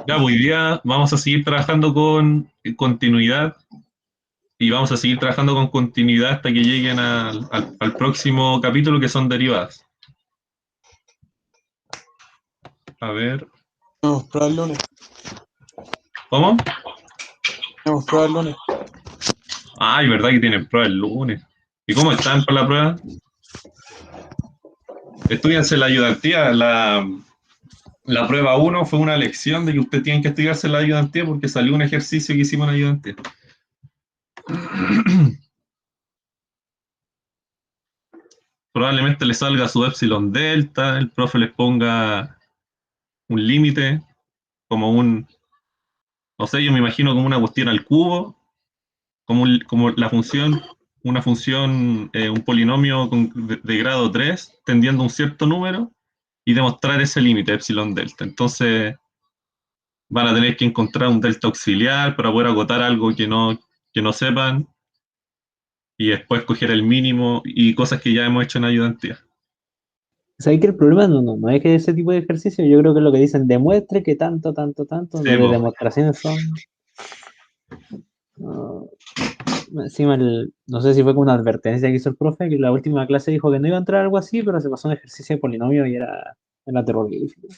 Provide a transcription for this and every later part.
Ya, hoy día vamos a seguir trabajando con continuidad y vamos a seguir trabajando con continuidad hasta que lleguen al próximo capítulo que son derivadas. A ver, Hemos probado el lunes. ¿cómo? Hemos probado el lunes. Ay, verdad que tienen prueba el lunes. ¿Y cómo están para la prueba? Estudianse la ayudantía. La prueba uno fue una lección de que usted tiene que estudiarse la ayudantía porque salió un ejercicio que hicimos en ayudantía. Probablemente le salga su epsilon delta, el profe les ponga un límite, como un, no sé, yo me imagino como una cuestión al cubo, como la función, una función, un polinomio de grado 3 tendiendo a un cierto número y demostrar ese límite, epsilon delta. Entonces van a tener que encontrar un delta auxiliar para poder acotar algo que no sepan y después coger el mínimo y cosas que ya hemos hecho en ayudantía. ¿Sabes que el problema no es que ese tipo de ejercicio? Yo creo que es lo que dicen, demuestre que tanto, Sí, los de po. demostraciones son... no, encima, no sé si fue con una advertencia que hizo el profe, que en la última clase dijo que no iba a entrar algo así, pero se pasó un ejercicio de polinomio y era terrorífico.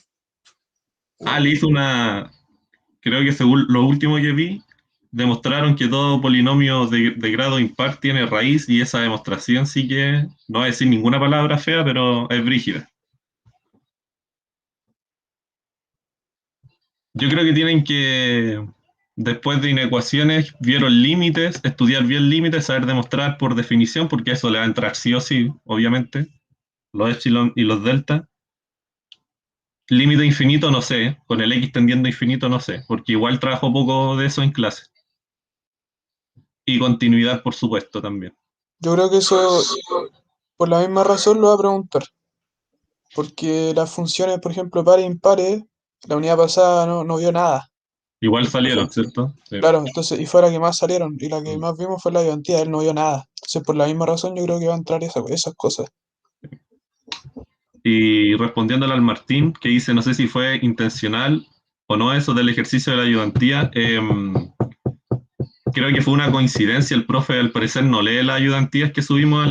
Ah, le hizo una, creo que según lo último que vi, demostraron que todo polinomio de grado impar tiene raíz y esa demostración sí que, no va a decir ninguna palabra fea, pero es brígida. Yo creo que tienen que, después de inecuaciones, vieron límites, estudiar bien límites, saber demostrar por definición, porque eso le va a entrar sí o sí, obviamente, los epsilon y los delta. Límite infinito no sé, con el x tendiendo a infinito no sé, porque igual trabajo poco de eso en clase. Y continuidad, por supuesto, también. Yo creo que eso, por la misma razón, lo va a preguntar. Porque las funciones, por ejemplo, pares e impares, la unidad pasada no vio nada. Igual El profe. salieron, ¿cierto? Sí. Claro, entonces, y fue la que más salieron. Y la que más vimos fue la ayudantía, él no vio nada. Entonces, por la misma razón, yo creo que va a entrar esas cosas. Y respondiéndole al Martín, que dice, no sé si fue intencional o no eso del ejercicio de la ayudantía, creo que fue una coincidencia, el profe al parecer no lee las ayudantías que subimos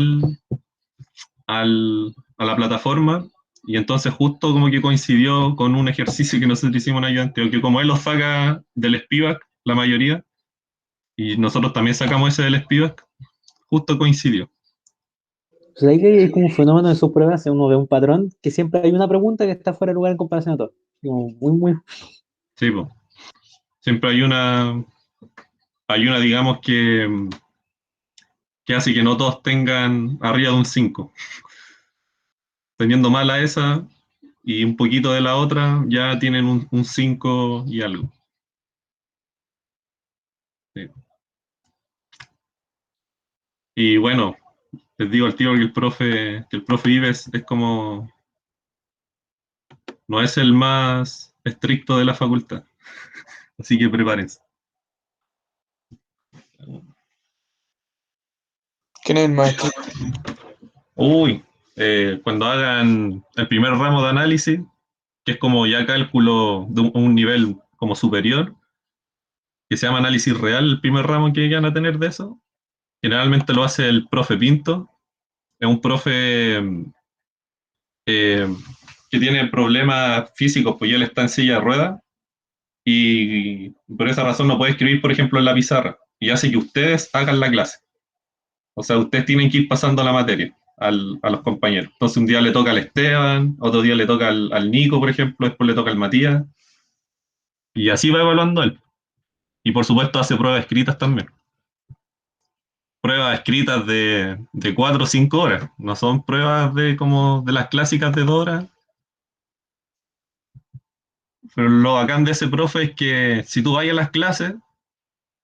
a la plataforma, y entonces justo como que coincidió con un ejercicio que nosotros hicimos en ayudantía, que como él lo saca del Spivak, la mayoría, y nosotros también sacamos ese del Spivak, justo coincidió. O sea, ahí que es como un fenómeno de sus pruebas, uno ve un patrón que siempre hay una pregunta que está fuera de lugar en comparación a todo. Como muy... Sí, pues. Siempre hay una, digamos, que hace que no todos tengan arriba de un 5. Teniendo mala esa y un poquito de la otra, ya tienen un 5 y algo. Sí. Y bueno, les digo al tío que el profe Ives es como, no es el más estricto de la facultad. Así que prepárense. ¿Quién es el maestro? Uy, cuando hagan el primer ramo de análisis, que es como ya cálculo de un nivel como superior, que se llama análisis real, el primer ramo que van a tener de eso, generalmente lo hace el profe Pinto. Es un profe eh, que tiene problemas físicos, pues él está en silla de ruedas y por esa razón no puede escribir, por ejemplo, en la pizarra y hace que ustedes hagan la clase. O sea, ustedes tienen que ir pasando la materia a los compañeros. Entonces un día le toca al Esteban, otro día le toca al Nico, por ejemplo, después le toca al Matías y así va evaluando él. Y por supuesto hace pruebas escritas también. Pruebas escritas de 4 o 5 horas, no son pruebas de como de las clásicas de 2 horas. Pero lo bacán de ese profe es que si tú vas a las clases,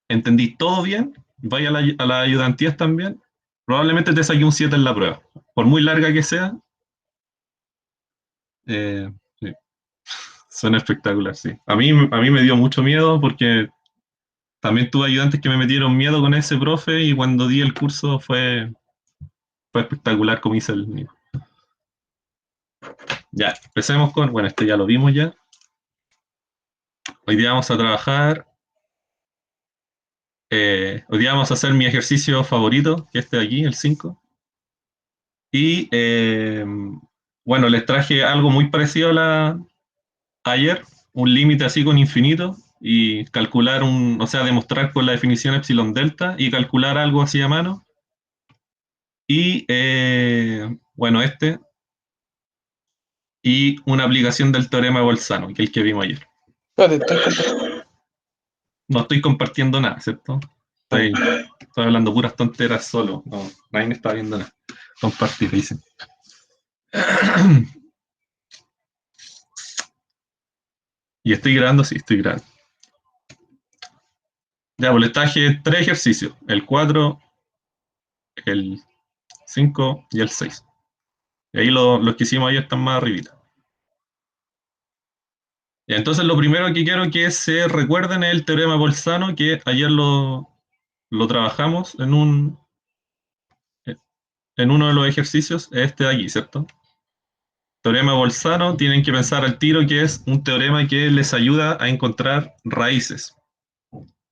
entendís todo bien, vas a las ayudantías también, probablemente te saque un 7 en la prueba. Por muy larga que sea, sí, suena espectacular, sí. A mí me dio mucho miedo porque también tuve ayudantes que me metieron miedo con ese profe y cuando di el curso fue espectacular como hice el mío. Ya, empecemos con, bueno, este ya lo vimos ya. Hoy día vamos a trabajar, hoy día vamos a hacer mi ejercicio favorito, que es este de aquí, el 5. Y bueno, les traje algo muy parecido ayer, un límite así con infinito, y calcular o sea, demostrar con la definición epsilon delta y calcular algo así a mano. Y bueno, y una aplicación del teorema de Bolzano, que es el que vimos ayer. Espérate, estoy compartiendo. No estoy compartiendo nada, ¿cierto? Estoy, estoy hablando puras tonteras solo. No, nadie me está viendo nada. Compartir, dicen. ¿Y estoy grabando? Sí, estoy grabando. Ya, pues les traje 3 ejercicios. El 4, el 5 y el 6. Y ahí los que hicimos ayer están más arribita. Y entonces lo primero que quiero que se recuerden es el teorema de Bolzano, que ayer lo trabajamos en uno de los ejercicios, este de aquí, ¿cierto? Teorema de Bolzano, tienen que pensar al tiro que es un teorema que les ayuda a encontrar raíces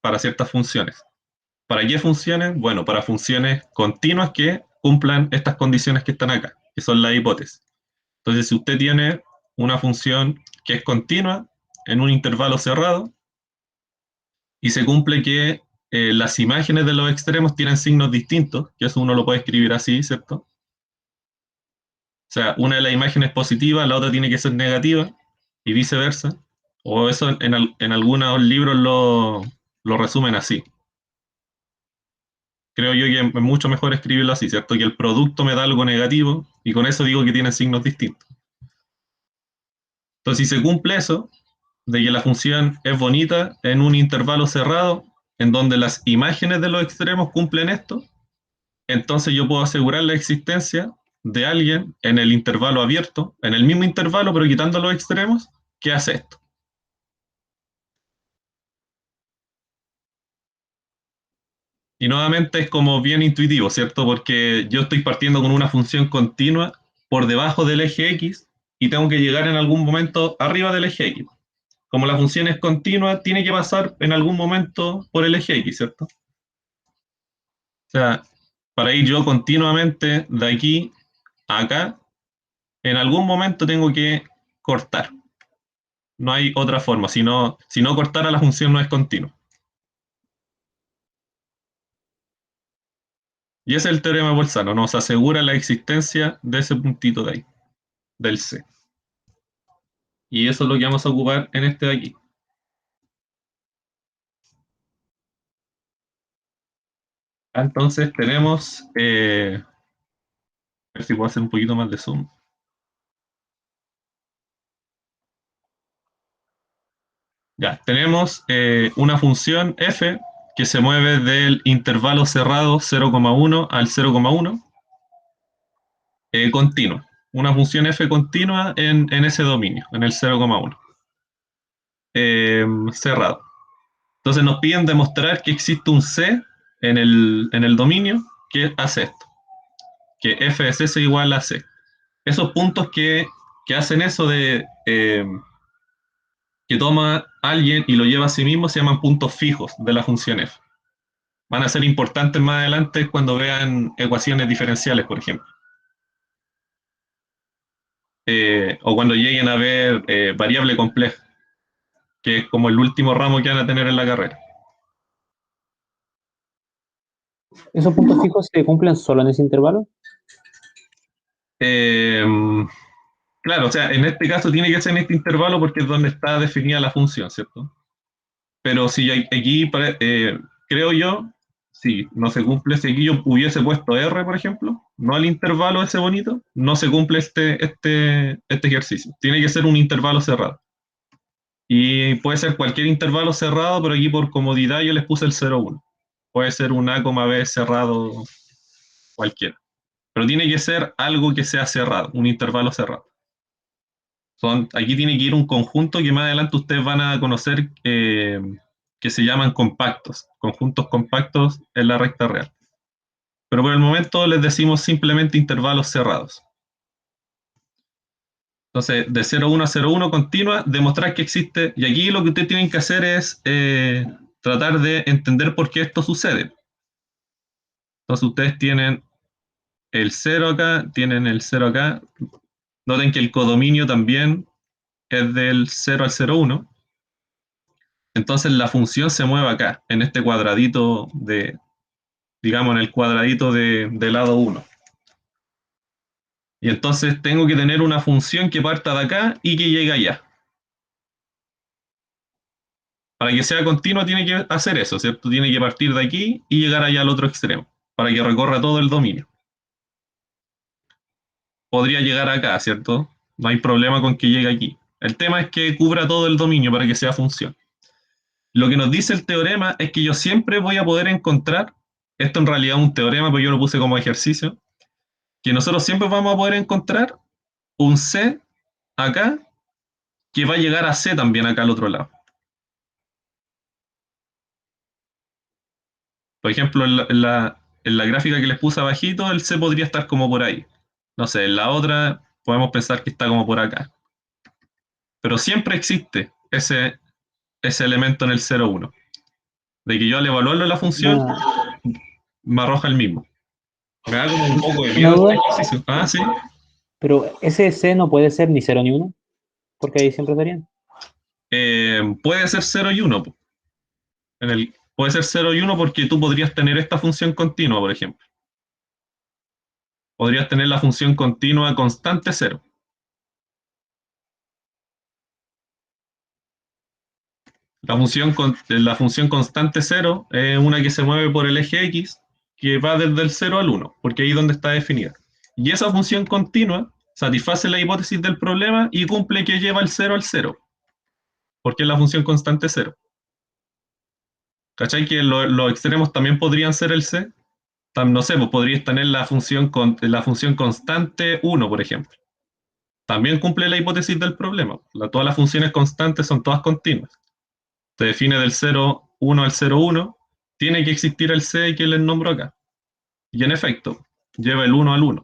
para ciertas funciones. ¿Para qué funciones? Bueno, para funciones continuas que cumplan estas condiciones que están acá, que son las hipótesis. Entonces, si usted tiene una función que es continua en un intervalo cerrado y se cumple que las imágenes de los extremos tienen signos distintos, que eso uno lo puede escribir así, ¿cierto? O sea, una de las imágenes es positiva, la otra tiene que ser negativa y viceversa. O eso en algunos libros lo resumen así. Creo yo que es mucho mejor escribirlo así, ¿cierto? Que el producto me da algo negativo y con eso digo que tienen signos distintos. Entonces, si se cumple eso, de que la función es bonita en un intervalo cerrado, en donde las imágenes de los extremos cumplen esto, entonces yo puedo asegurar la existencia de alguien en el intervalo abierto, en el mismo intervalo, pero quitando los extremos, que hace esto. Y nuevamente es como bien intuitivo, ¿cierto? Porque yo estoy partiendo con una función continua por debajo del eje X y tengo que llegar en algún momento arriba del eje X. Como la función es continua, tiene que pasar en algún momento por el eje X, ¿cierto? O sea, para ir yo continuamente de aquí a acá, en algún momento tengo que cortar. No hay otra forma. Si no cortara, la función no es continua. Y ese es el teorema de Bolzano. Nos asegura la existencia de ese puntito de ahí, del C. Y eso es lo que vamos a ocupar en este de aquí. Entonces tenemos, a ver si puedo hacer un poquito más de zoom. Ya, tenemos una función f que se mueve del intervalo cerrado 0,1 al 0,1 continua. Una función f continua en ese dominio, en el 0,1 cerrado. Entonces nos piden demostrar que existe un c en el dominio que hace esto, que f de c es igual a c. Esos puntos que hacen eso de que toma alguien y lo lleva a sí mismo se llaman puntos fijos de la función f. Van a ser importantes más adelante cuando vean ecuaciones diferenciales, por ejemplo. O cuando lleguen a ver variable compleja, que es como el último ramo que van a tener en la carrera. ¿Esos puntos fijos se cumplen solo en ese intervalo? Eh, claro, o sea, en este caso tiene que ser en este intervalo porque es donde está definida la función, ¿cierto? Pero si aquí, creo yo, si no se cumple, si aquí yo hubiese puesto R, por ejemplo, no al intervalo ese bonito, no se cumple este ejercicio. Tiene que ser un intervalo cerrado. Y puede ser cualquier intervalo cerrado, pero aquí por comodidad yo les puse el 0,1. Puede ser un A, B cerrado cualquiera. Pero tiene que ser algo que sea cerrado, un intervalo cerrado. Aquí tiene que ir un conjunto que más adelante ustedes van a conocer que se llaman compactos, conjuntos compactos en la recta real. Pero por el momento les decimos simplemente intervalos cerrados. Entonces, de 0,1 a 0,1 continua, demostrar que existe. Y aquí lo que ustedes tienen que hacer es tratar de entender por qué esto sucede. Entonces, ustedes tienen el 0 acá, tienen el 0 acá. Noten que el codominio también es del 0 al 0,1. Entonces, la función se mueve acá, en este cuadradito de, digamos, en el cuadradito de lado 1. Y entonces tengo que tener una función que parta de acá y que llegue allá. Para que sea continua tiene que hacer eso, ¿cierto? Tiene que partir de aquí y llegar allá al otro extremo, para que recorra todo el dominio. Podría llegar acá, ¿cierto? No hay problema con que llegue aquí. El tema es que cubra todo el dominio para que sea función. Lo que nos dice el teorema es que yo siempre voy a poder encontrar, esto en realidad es un teorema, pero yo lo puse como ejercicio, que nosotros siempre vamos a poder encontrar un C acá que va a llegar a C también acá al otro lado. Por ejemplo, en la gráfica que les puse abajito, el C podría estar como por ahí. No sé, en la otra podemos pensar que está como por acá. Pero siempre existe ese elemento en el 0,1. De que yo al evaluarlo en la función, Una, me arroja el mismo. Me da como un poco de una miedo este duda, ejercicio. Ah, sí. pero ese C no puede ser ni 0 ni 1, porque ahí siempre serían. Puede ser 0 y 1. Puede ser 0 y 1 porque tú podrías tener esta función continua, por ejemplo. Podrías tener la función continua constante 0. La función constante 0 es una que se mueve por el eje X, que va desde el 0 al 1, porque ahí es donde está definida. Y esa función continua satisface la hipótesis del problema y cumple que lleva el 0 al 0, porque es la función constante 0. ¿Cachai? Que los extremos también podrían ser el C. No sé, pues podrías tener la función constante 1, por ejemplo. También cumple la hipótesis del problema. Todas las funciones constantes son todas continuas. Se define del 0,1 al 0,1, tiene que existir el C que les nombro acá. Y en efecto, lleva el 1 al 1.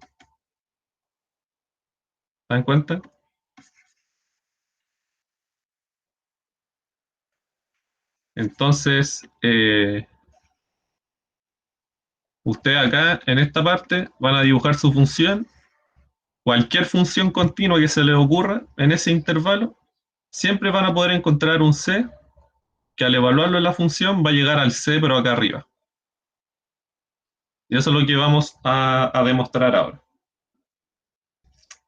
¿Se dan cuenta? Entonces, ustedes acá, en esta parte, van a dibujar su función. Cualquier función continua que se les ocurra en ese intervalo, siempre van a poder encontrar un C que al evaluarlo en la función va a llegar al C, pero acá arriba. Y eso es lo que vamos a demostrar ahora.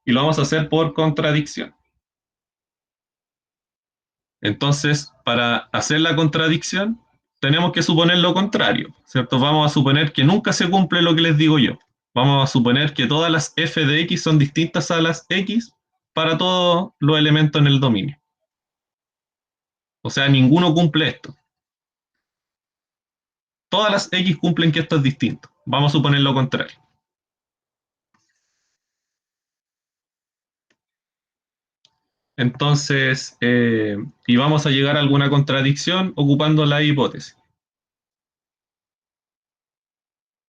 Y lo vamos a hacer por contradicción. Entonces, para hacer la contradicción, tenemos que suponer lo contrario, ¿cierto? Vamos a suponer que nunca se cumple lo que les digo yo. Vamos a suponer que todas las f de x son distintas a las x para todos los elementos en el dominio. O sea, ninguno cumple esto. Todas las x cumplen que esto es distinto. Vamos a suponer lo contrario. Entonces, y vamos a llegar a alguna contradicción ocupando la hipótesis.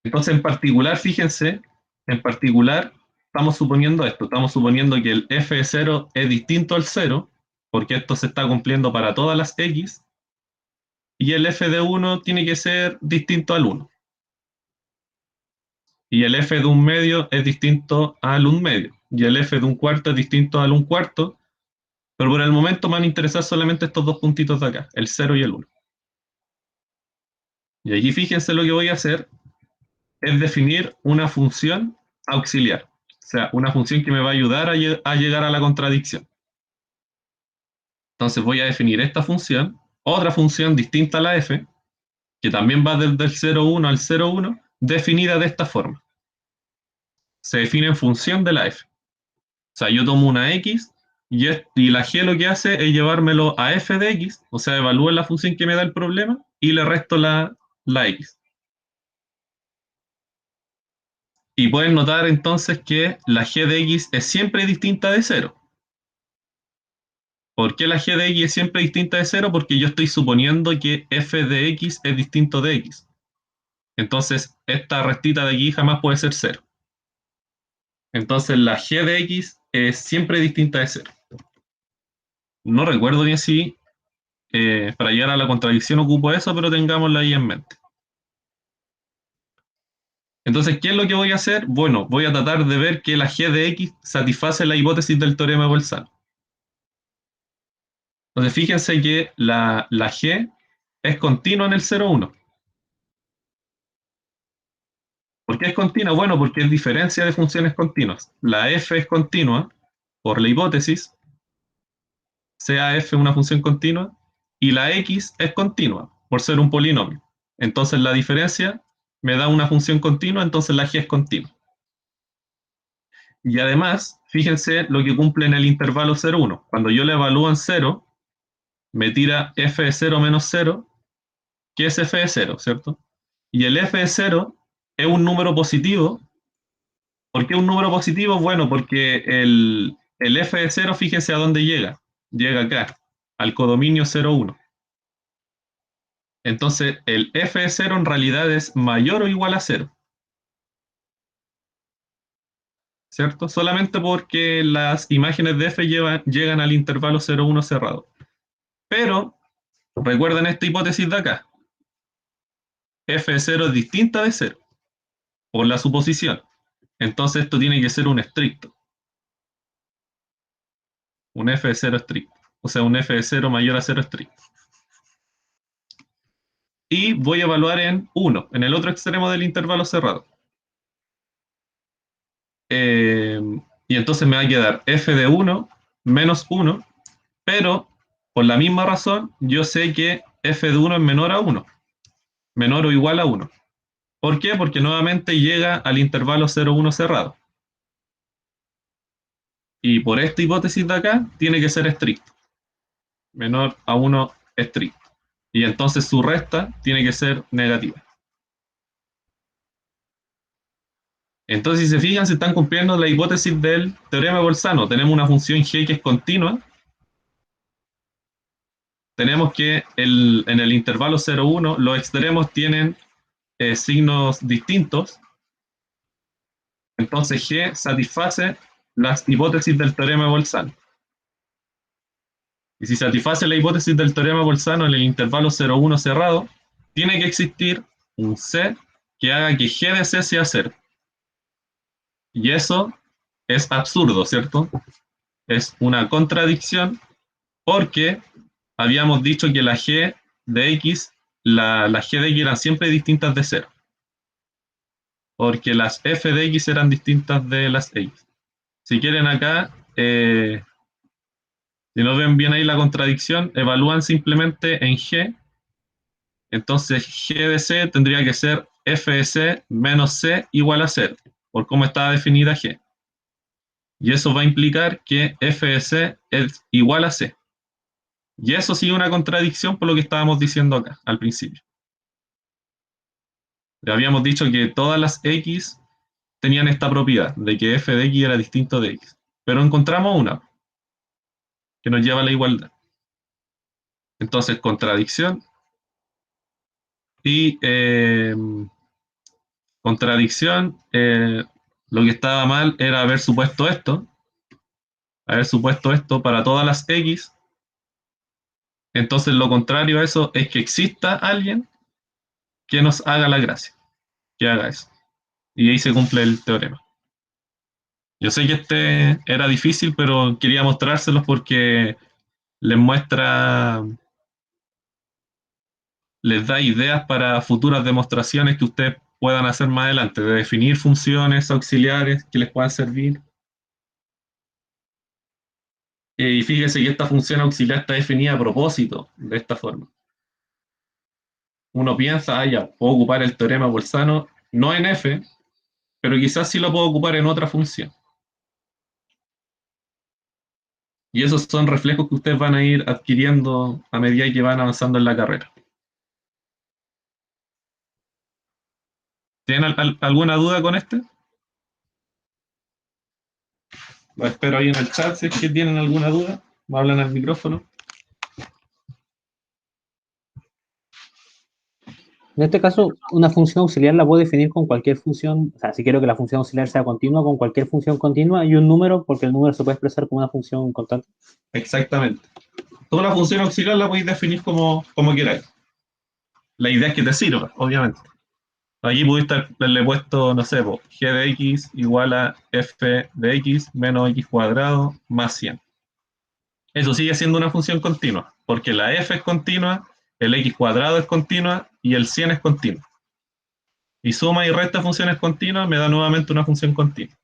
Entonces, en particular, fíjense, en particular, estamos suponiendo esto, estamos suponiendo que el f de 0 es distinto al 0, porque esto se está cumpliendo para todas las x, y el f de 1 tiene que ser distinto al 1. Y el f de un medio es distinto al un medio, y el f de un cuarto es distinto al un cuarto, pero por el momento me van a interesar solamente estos dos puntitos de acá, el 0 y el 1. Y aquí fíjense lo que voy a hacer, es definir una función auxiliar, o sea, una función que me va a ayudar a llegar a la contradicción. Entonces voy a definir esta función, otra función distinta a la f, que también va desde el 0,1 al 0,1, definida de esta forma. Se define en función de la f. O sea, yo tomo una x y la g lo que hace es llevármelo a f de x, o sea, evalúo la función que me da el problema y le resto la x. Y pueden notar entonces que la g de x es siempre distinta de 0. ¿Por qué la g de x es siempre distinta de 0? Porque yo estoy suponiendo que f de x es distinto de x. Entonces, esta restita de aquí jamás puede ser 0. Entonces, la g de x es siempre distinta de 0. No recuerdo bien si para llegar a la contradicción ocupo eso, pero tengámoslo ahí en mente. Entonces, ¿qué es lo que voy a hacer? Bueno, voy a tratar de ver que la g de x satisface la hipótesis del teorema de Bolzano. Entonces, fíjense que la g es continua en el 0,1. ¿Por qué es continua? Bueno, porque es diferencia de funciones continuas. La f es continua por la hipótesis, sea f una función continua, y la x es continua por ser un polinomio. Entonces, la diferencia me da una función continua, entonces la g es continua. Y además, fíjense lo que cumple en el intervalo 0,1. Cuando yo le evalúo en 0, me tira f de 0 menos 0, que es f de 0, ¿cierto? Y el f de 0 es un número positivo. ¿Por qué un número positivo? Bueno, porque el f de 0, fíjense a dónde llega. Llega acá, al codominio 0,1. Entonces, el f de 0 en realidad es mayor o igual a 0. ¿Cierto? Solamente porque las imágenes de f llegan al intervalo 0,1 cerrado. Pero, recuerden esta hipótesis de acá. F de 0 es distinta de 0, por la suposición. Entonces esto tiene que ser un estricto. Un f de 0 estricto. O sea, un f de 0 mayor a 0 estricto. Y voy a evaluar en 1, en el otro extremo del intervalo cerrado. Y entonces me va a quedar f de 1 menos 1, pero por la misma razón yo sé que f de 1 es menor a 1, menor o igual a 1. ¿Por qué? Porque nuevamente llega al intervalo 0,1 cerrado. Y por esta hipótesis de acá, tiene que ser estricto. Menor a 1 estricto. Y entonces su resta tiene que ser negativa. Entonces, si se fijan, se están cumpliendo la hipótesis del teorema de Bolzano. Tenemos una función g que es continua. Tenemos que en el intervalo 0,1 los extremos tienen signos distintos. Entonces g satisface las hipótesis del teorema de Bolzano. Y si satisface la hipótesis del teorema de Bolzano en el intervalo 0,1 cerrado, tiene que existir un C que haga que G de C sea 0. Y eso es absurdo, ¿cierto? Es una contradicción porque habíamos dicho que la G de X, la G de X eran siempre distintas de 0. Porque las F de X eran distintas de las X. Si quieren acá, si no ven bien ahí la contradicción, evalúan simplemente en G. Entonces G de C tendría que ser F de C menos C igual a 0, por cómo estaba definida G. Y eso va a implicar que F de C es igual a C. Y eso sí es una contradicción por lo que estábamos diciendo acá, al principio. Ya habíamos dicho que todas las X tenían esta propiedad, de que F de X era distinto de X. Pero encontramos una, que nos lleva a la igualdad. Entonces, contradicción y contradicción, lo que estaba mal era haber supuesto esto para todas las X. Entonces lo contrario a eso es que exista alguien que nos haga la gracia, que haga eso. Y ahí se cumple el teorema. Yo sé que este era difícil, pero quería mostrárselos porque les muestra, les da ideas para futuras demostraciones que ustedes puedan hacer más adelante, de definir funciones auxiliares que les puedan servir. Y fíjese que esta función auxiliar está definida a propósito, de esta forma. Uno piensa, ya, puedo ocupar el teorema de Bolzano, no en f, pero quizás sí lo puedo ocupar en otra función. Y esos son reflejos que ustedes van a ir adquiriendo a medida que van avanzando en la carrera. ¿Tienen alguna duda con este? Lo espero ahí en el chat si es que tienen alguna duda. Me hablan al micrófono. En este caso, una función auxiliar la puedo definir con cualquier función, o sea, si quiero que la función auxiliar sea continua, con cualquier función continua y un número, porque el número se puede expresar como una función constante. Exactamente. Toda la función auxiliar la podéis definir como queráis. La idea es que te sirva, obviamente. Aquí pudiste haberle puesto, no sé, g de x igual a f de x menos x cuadrado más 100. Eso sigue siendo una función continua, porque la f es continua, el x cuadrado es continua y el 100 es continuo. Y suma y resta funciones continuas me da nuevamente una función continua.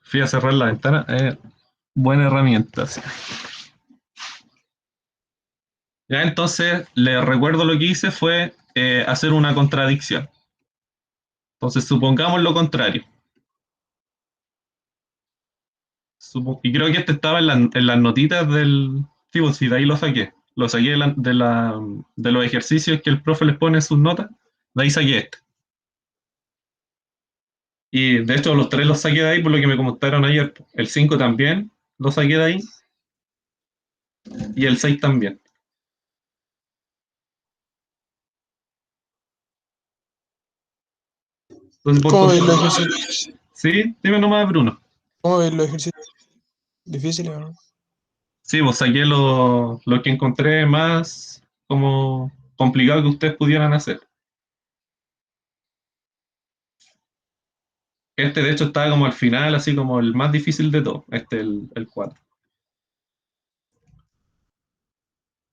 Fui a cerrar la ventana. Buena herramienta. Sí. Ya entonces, les recuerdo lo que hice fue hacer una contradicción. Entonces, supongamos lo contrario. Y creo que este estaba en las notitas del... Sí, pues sí, de ahí lo saqué. Lo saqué de los ejercicios que el profe les pone en sus notas. De ahí saqué este. Y de hecho los tres los saqué de ahí por lo que me comentaron ayer. El 5 también lo saqué de ahí. Y el 6 también. Entonces, ¿Cómo veis los ejercicios? sí, dime nomás, Bruno. ¿Cómo veis los ejercicios difíciles o no? Sí, pues saqué lo que encontré más como complicado que ustedes pudieran hacer. Este, de hecho, estaba como al final, así como el más difícil de todo. Este, el 4.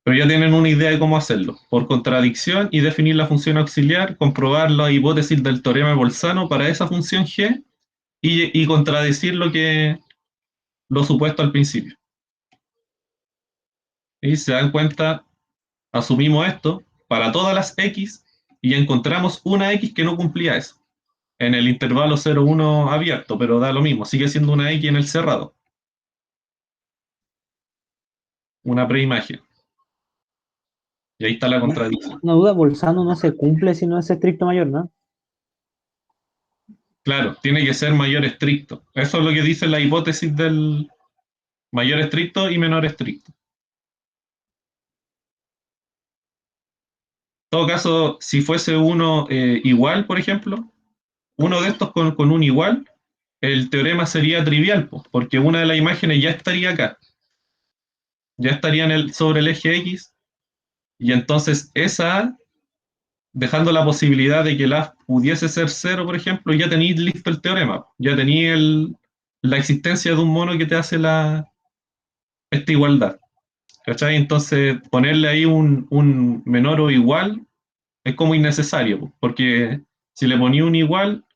Pero ya tienen una idea de cómo hacerlo. Por contradicción y definir la función auxiliar, comprobar la hipótesis del teorema de Bolzano para esa función g y contradecir lo supuesto al principio. Y se dan cuenta, asumimos esto para todas las x y encontramos una x que no cumplía eso. En el intervalo 0,1 abierto, pero da lo mismo, sigue siendo una x en el cerrado. Una preimagen. Y ahí está la contradicción. Una duda, Bolzano no se cumple si no es estricto mayor, ¿no? Claro, tiene que ser mayor estricto. Eso es lo que dice la hipótesis del mayor estricto y menor estricto. En todo caso, si fuese uno igual, por ejemplo, uno de estos con un igual, el teorema sería trivial, porque una de las imágenes ya estaría acá, ya estaría sobre el eje X, y entonces esa, dejando la posibilidad de que la pudiese ser cero, por ejemplo, ya tenéis listo el teorema, ya tenéis la existencia de un mono que te hace esta igualdad. ¿Cachai? Entonces, ponerle ahí un menor o igual es como innecesario, porque si le ponía un igual,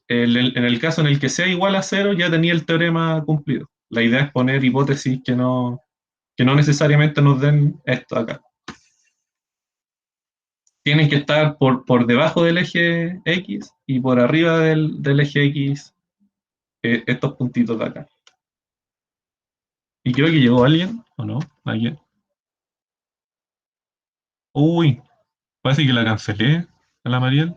en el caso en el que sea igual a cero, ya tenía el teorema cumplido. La idea es poner hipótesis que no necesariamente nos den esto acá. Tienen que estar por debajo del eje X y por arriba del eje X estos puntitos de acá. Y creo que llegó alguien, ¿o no? ¿Alguien? Uy, parece que la cancelé a la Mariel.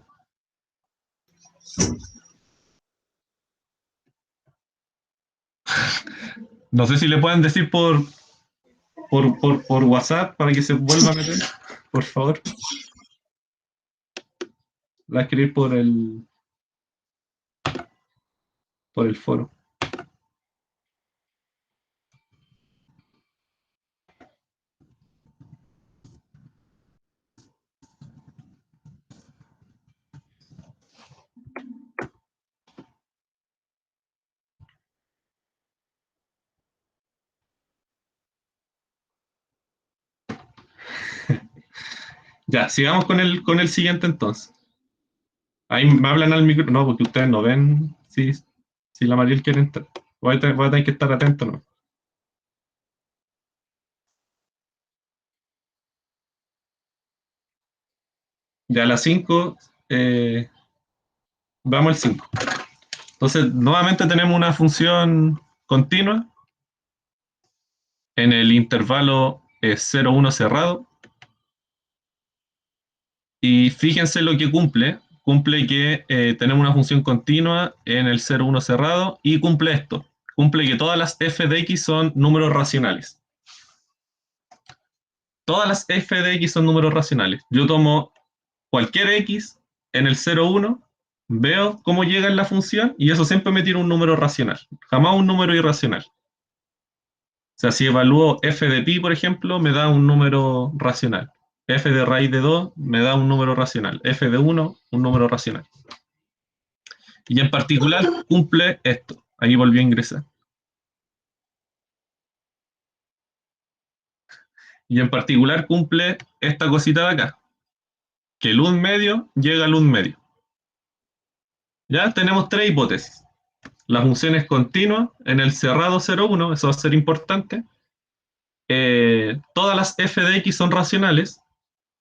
No sé si le pueden decir por WhatsApp para que se vuelva a meter, por favor. La escribir por el foro. Ya, sigamos con el siguiente entonces. Ahí me hablan al micro, no, porque ustedes no ven si la Mariel quiere entrar. Voy a tener que estar atento, ¿no? Ya a las 5, vamos al 5. Entonces, nuevamente tenemos una función continua en el intervalo 0, 1 cerrado. Y fíjense lo que cumple. Cumple que tenemos una función continua en el 0, 1 cerrado y cumple esto. Cumple que todas las f de x son números racionales. Todas las f de x son números racionales. Yo tomo cualquier x en el 0, 1, veo cómo llega en la función y eso siempre me tira un número racional, jamás un número irracional. O sea, si evalúo f de pi, por ejemplo, me da un número racional. F de raíz de 2 me da un número racional. F de 1, un número racional. Y en particular cumple esto. Ahí volví a ingresar. Y en particular cumple esta cosita de acá, que el 1 medio llega al 1 medio. Ya tenemos tres hipótesis. La función es continua en el cerrado 0, 1, eso va a ser importante. Todas las f de x son racionales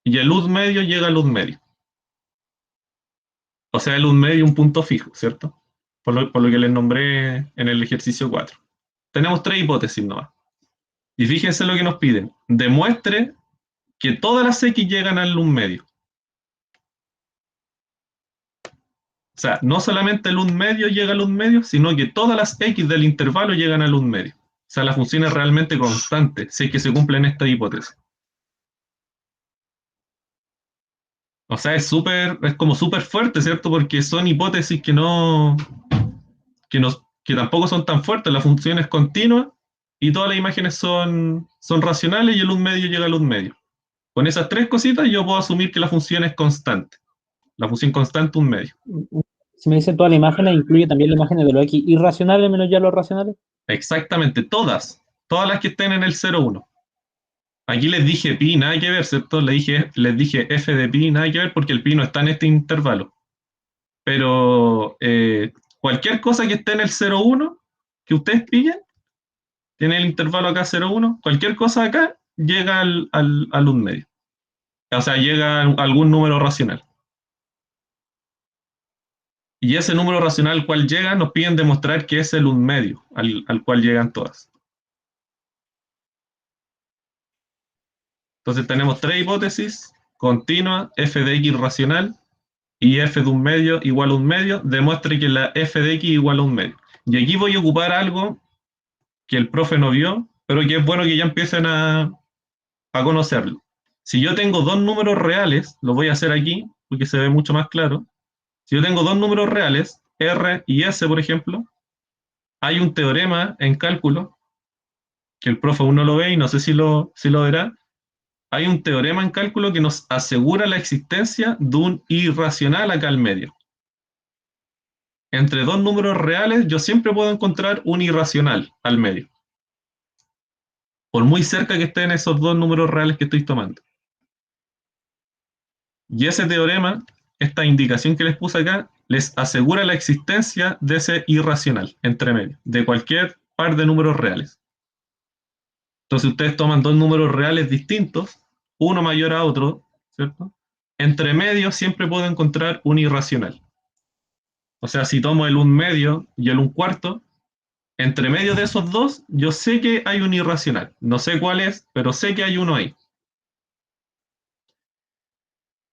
y el 1 medio llega al 1 medio. O sea, el 1 medio un punto fijo, ¿cierto? Por lo que les nombré en el ejercicio 4. Tenemos tres hipótesis nomás. Y fíjense lo que nos piden. Demuestre que todas las x llegan al 1 medio. O sea, no solamente el 1 medio llega al 1 medio, sino que todas las x del intervalo llegan al 1 medio. O sea, la función es realmente constante, si es que se cumplen estas hipótesis. O sea, es como súper fuerte, ¿cierto? Porque son hipótesis que tampoco son tan fuertes. La función es continua y todas las imágenes son racionales y el 1 medio llega al 1 medio. Con esas tres cositas yo puedo asumir que la función es constante. La función constante 1 medio. Si me dicen todas las imágenes, incluye también las imágenes de los X irracionales menos ya los racionales. Exactamente, todas las que estén en el 0, 1. Aquí les dije pi, nada que ver, ¿cierto? Les dije f de pi, nada que ver porque el pi no está en este intervalo. Pero cualquier cosa que esté en el 0, 1, que ustedes pillen, tiene el intervalo acá 0, 1, cualquier cosa acá llega al 1 medio. O sea, llega a algún número racional. Y ese número racional al cual llega, nos piden demostrar que es el 1 medio al cual llegan todas. Entonces tenemos tres hipótesis, continua, f de x racional, y f de 1 medio igual a 1 medio, demuestre que la f de x igual a 1 medio. Y aquí voy a ocupar algo que el profe no vio, pero que es bueno que ya empiecen a conocerlo. Si yo tengo dos números reales, lo voy a hacer aquí, porque se ve mucho más claro. Si yo tengo dos números reales, R y S, por ejemplo, hay un teorema en cálculo, que el profe aún no lo ve y no sé si lo verá. Hay un teorema en cálculo que nos asegura la existencia de un irracional acá al medio. Entre dos números reales, yo siempre puedo encontrar un irracional al medio, por muy cerca que estén esos dos números reales que estoy tomando. Y ese teorema, esta indicación que les puse acá, les asegura la existencia de ese irracional entre medio, de cualquier par de números reales. Entonces ustedes toman dos números reales distintos, uno mayor a otro, ¿cierto? Entre medio siempre puedo encontrar un irracional. O sea, si tomo el 1 medio y el 1 cuarto, entre medio de esos dos, yo sé que hay un irracional. No sé cuál es, pero sé que hay uno ahí.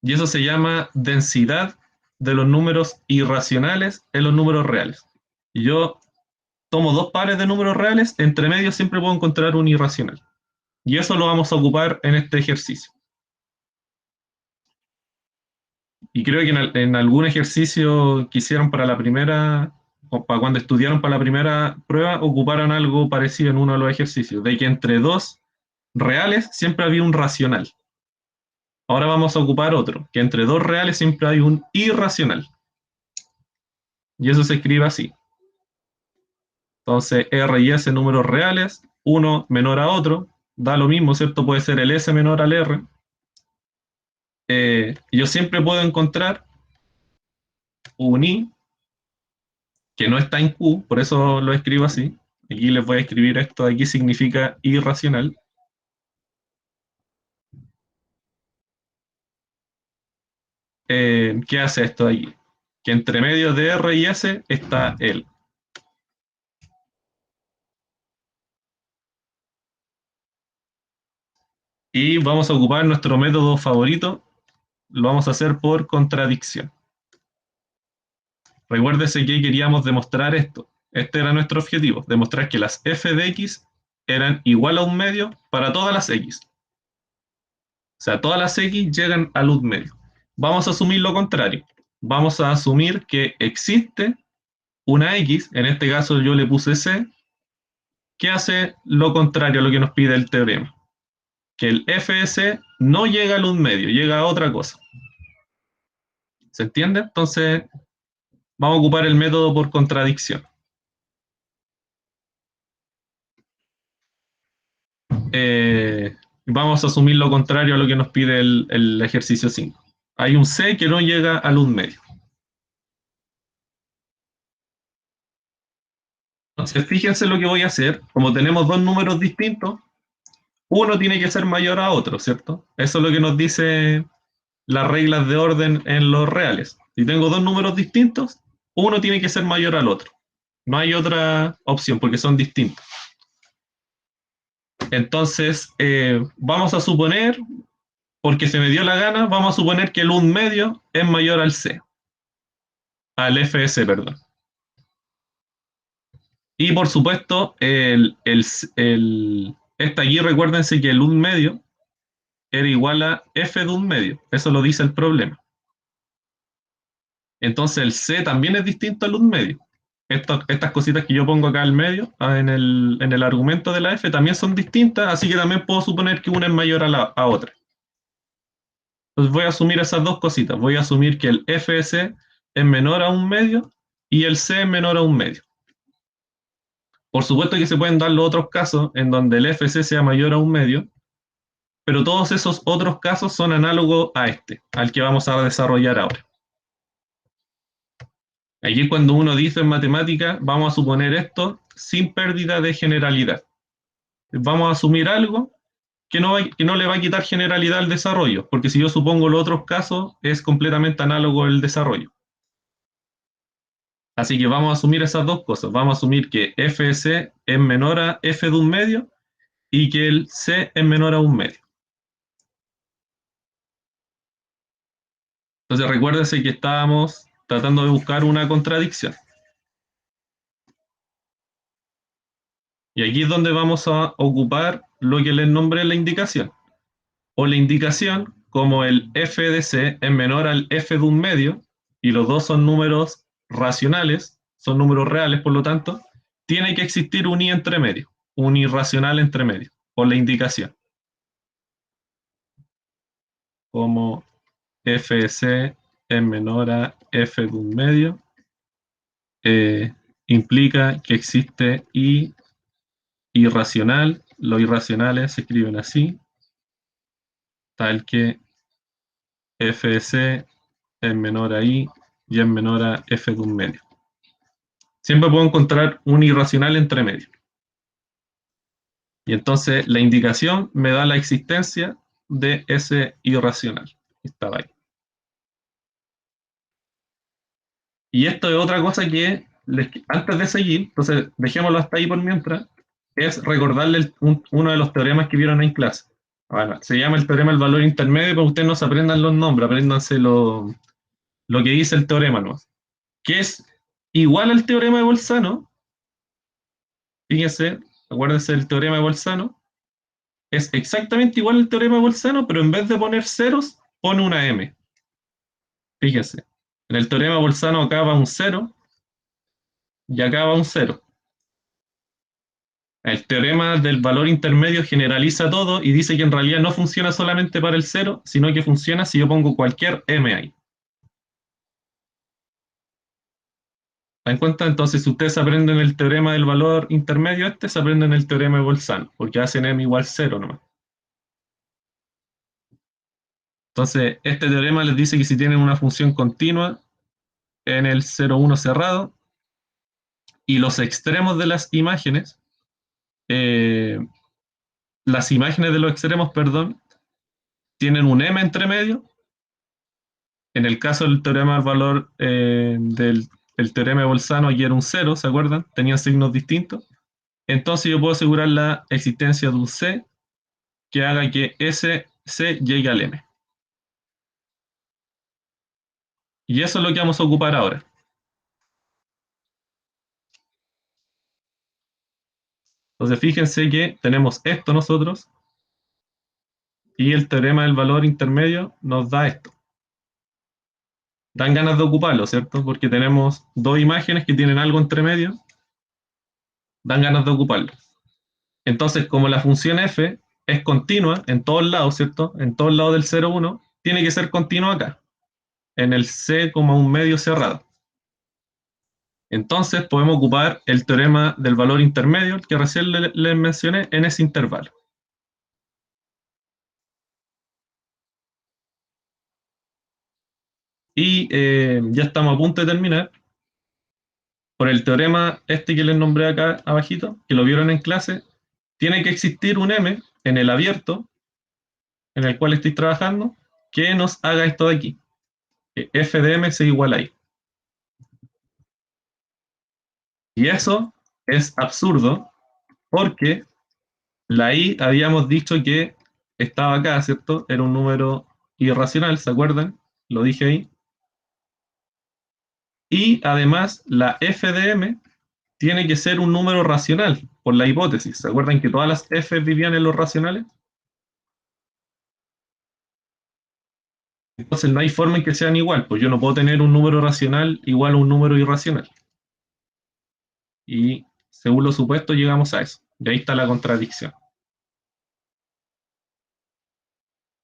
Y eso se llama densidad de los números irracionales en los números reales. Y yo tomo dos pares de números reales, entre medio siempre puedo encontrar un irracional. Y eso lo vamos a ocupar en este ejercicio. Y creo que en algún ejercicio que hicieron para la primera, o para cuando estudiaron para la primera prueba, ocuparon algo parecido en uno de los ejercicios, de que entre dos reales siempre había un racional. Ahora vamos a ocupar otro, que entre dos reales siempre hay un irracional. Y eso se escribe así. Entonces, R y S números reales, uno menor a otro, da lo mismo, ¿cierto? Puede ser el S menor al R. Yo siempre puedo encontrar un I que no está en Q, por eso lo escribo así. Aquí les voy a escribir esto, aquí significa irracional. ¿Qué hace esto de aquí? Que entre medio de R y S está L. Y vamos a ocupar nuestro método favorito, lo vamos a hacer por contradicción. Recuérdese que queríamos demostrar esto. Este era nuestro objetivo, demostrar que las f de x eran igual a un medio para todas las x. O sea, todas las x llegan al un medio. Vamos a asumir lo contrario. Vamos a asumir que existe una x, en este caso yo le puse c, que hace lo contrario a lo que nos pide el teorema. Que el f de c no llega al un medio, llega a otra cosa. ¿Se entiende? Entonces, vamos a ocupar el método por contradicción. Vamos a asumir lo contrario a lo que nos pide el ejercicio 5. Hay un C que no llega al un medio. Entonces, fíjense lo que voy a hacer. Como tenemos dos números distintos, uno tiene que ser mayor a otro, ¿cierto? Eso es lo que nos dice las reglas de orden en los reales. Si tengo dos números distintos, uno tiene que ser mayor al otro. No hay otra opción porque son distintos. Entonces, vamos a suponer, porque se me dio la gana, vamos a suponer que el 1 medio es mayor al C, al FS, perdón. Y por supuesto, esta aquí recuérdense que el 1 medio era igual a F de 1 medio. Eso lo dice el problema. Entonces el C también es distinto al 1 medio. Estas cositas que yo pongo acá al medio, en el argumento de la F, también son distintas, así que también puedo suponer que una es mayor a otra. Entonces voy a asumir esas dos cositas. Voy a asumir que el FS es menor a 1 medio y el C es menor a 1 medio. Por supuesto que se pueden dar los otros casos en donde el FC sea mayor a 1 medio, pero todos esos otros casos son análogos a este, al que vamos a desarrollar ahora. Aquí cuando uno dice en matemática, vamos a suponer esto sin pérdida de generalidad. Vamos a asumir algo que no le va a quitar generalidad al desarrollo, porque si yo supongo los otros casos, es completamente análogo el desarrollo. Así que vamos a asumir esas dos cosas. Vamos a asumir que FC es menor a F de 1 medio y que el C es menor a 1 medio. Entonces recuérdense que estábamos tratando de buscar una contradicción. Y aquí es donde vamos a ocupar lo que les nombré la indicación. O la indicación, como el f de c es menor al f de 1 medio, y los dos son números racionales, son números reales, por lo tanto, tiene que existir un i entre medio, un irracional entre medio, por la indicación. Como f de c es menor a f de 1 medio, implica que existe i irracional, los irracionales se escriben así, tal que f de c es menor a i y es menor a f de 1 medio. Siempre puedo encontrar un irracional entre medio. Y entonces la indicación me da la existencia de ese irracional que estaba ahí. Y esto es otra cosa que, antes de seguir, entonces dejémoslo hasta ahí por mientras, es recordarle uno de los teoremas que vieron en clase. Bueno, se llama el teorema del valor intermedio, pero ustedes no se aprendan los nombres, apréndanse lo que dice el teorema, ¿no? Que es igual al teorema de Bolzano. Fíjense, acuérdense del teorema de Bolzano. Es exactamente igual al teorema de Bolzano, pero en vez de poner ceros, pone una m. Fíjense, en el teorema de Bolzano acá va un 0 y acá va un 0. El teorema del valor intermedio generaliza todo y dice que en realidad no funciona solamente para el 0, sino que funciona si yo pongo cualquier m ahí. ¿Se dan cuenta? Entonces, si ustedes aprenden el teorema del valor intermedio se aprenden el teorema de Bolzano, porque hacen m igual 0 nomás. Entonces, este teorema les dice que si tienen una función continua en el 0,1 cerrado y los extremos de las imágenes de los extremos, perdón, tienen un m entre medio. En el caso del teorema del valor del teorema de Bolzano, aquí era un 0, ¿se acuerdan? Tenían signos distintos. Entonces yo puedo asegurar la existencia de un C que haga que S, C llegue al M. Y eso es lo que vamos a ocupar ahora. Entonces fíjense que tenemos esto nosotros y el teorema del valor intermedio nos da esto. Dan ganas de ocuparlo, ¿cierto? Porque tenemos dos imágenes que tienen algo entre medio, dan ganas de ocuparlo. Entonces, como la función f es continua en todos lados, ¿cierto? En todos lados del 0, 1, tiene que ser continua acá, en el C como un medio cerrado. Entonces podemos ocupar el teorema del valor intermedio que recién les mencioné en ese intervalo. Y ya estamos a punto de terminar. Por el teorema este que les nombré acá abajito, que lo vieron en clase, tiene que existir un M en el abierto en el cual estoy trabajando que nos haga esto de aquí. Que f de m sea igual a i. Y eso es absurdo porque la i habíamos dicho que estaba acá, ¿cierto? Era un número irracional, ¿se acuerdan? Lo dije ahí. Y además la f de m tiene que ser un número racional, por la hipótesis. ¿Se acuerdan que todas las f vivían en los racionales? Entonces no hay forma en que sean igual, pues yo no puedo tener un número racional igual a un número irracional. Y según los supuestos llegamos a eso. Y ahí está la contradicción.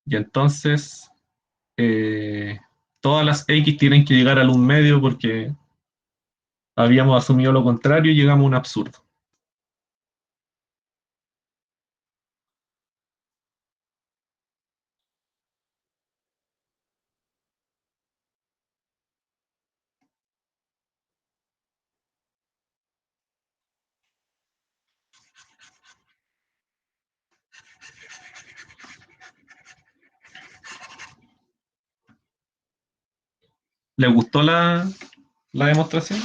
Y entonces todas las x tienen que llegar al un medio porque habíamos asumido lo contrario y llegamos a un absurdo. ¿Les gustó la demostración?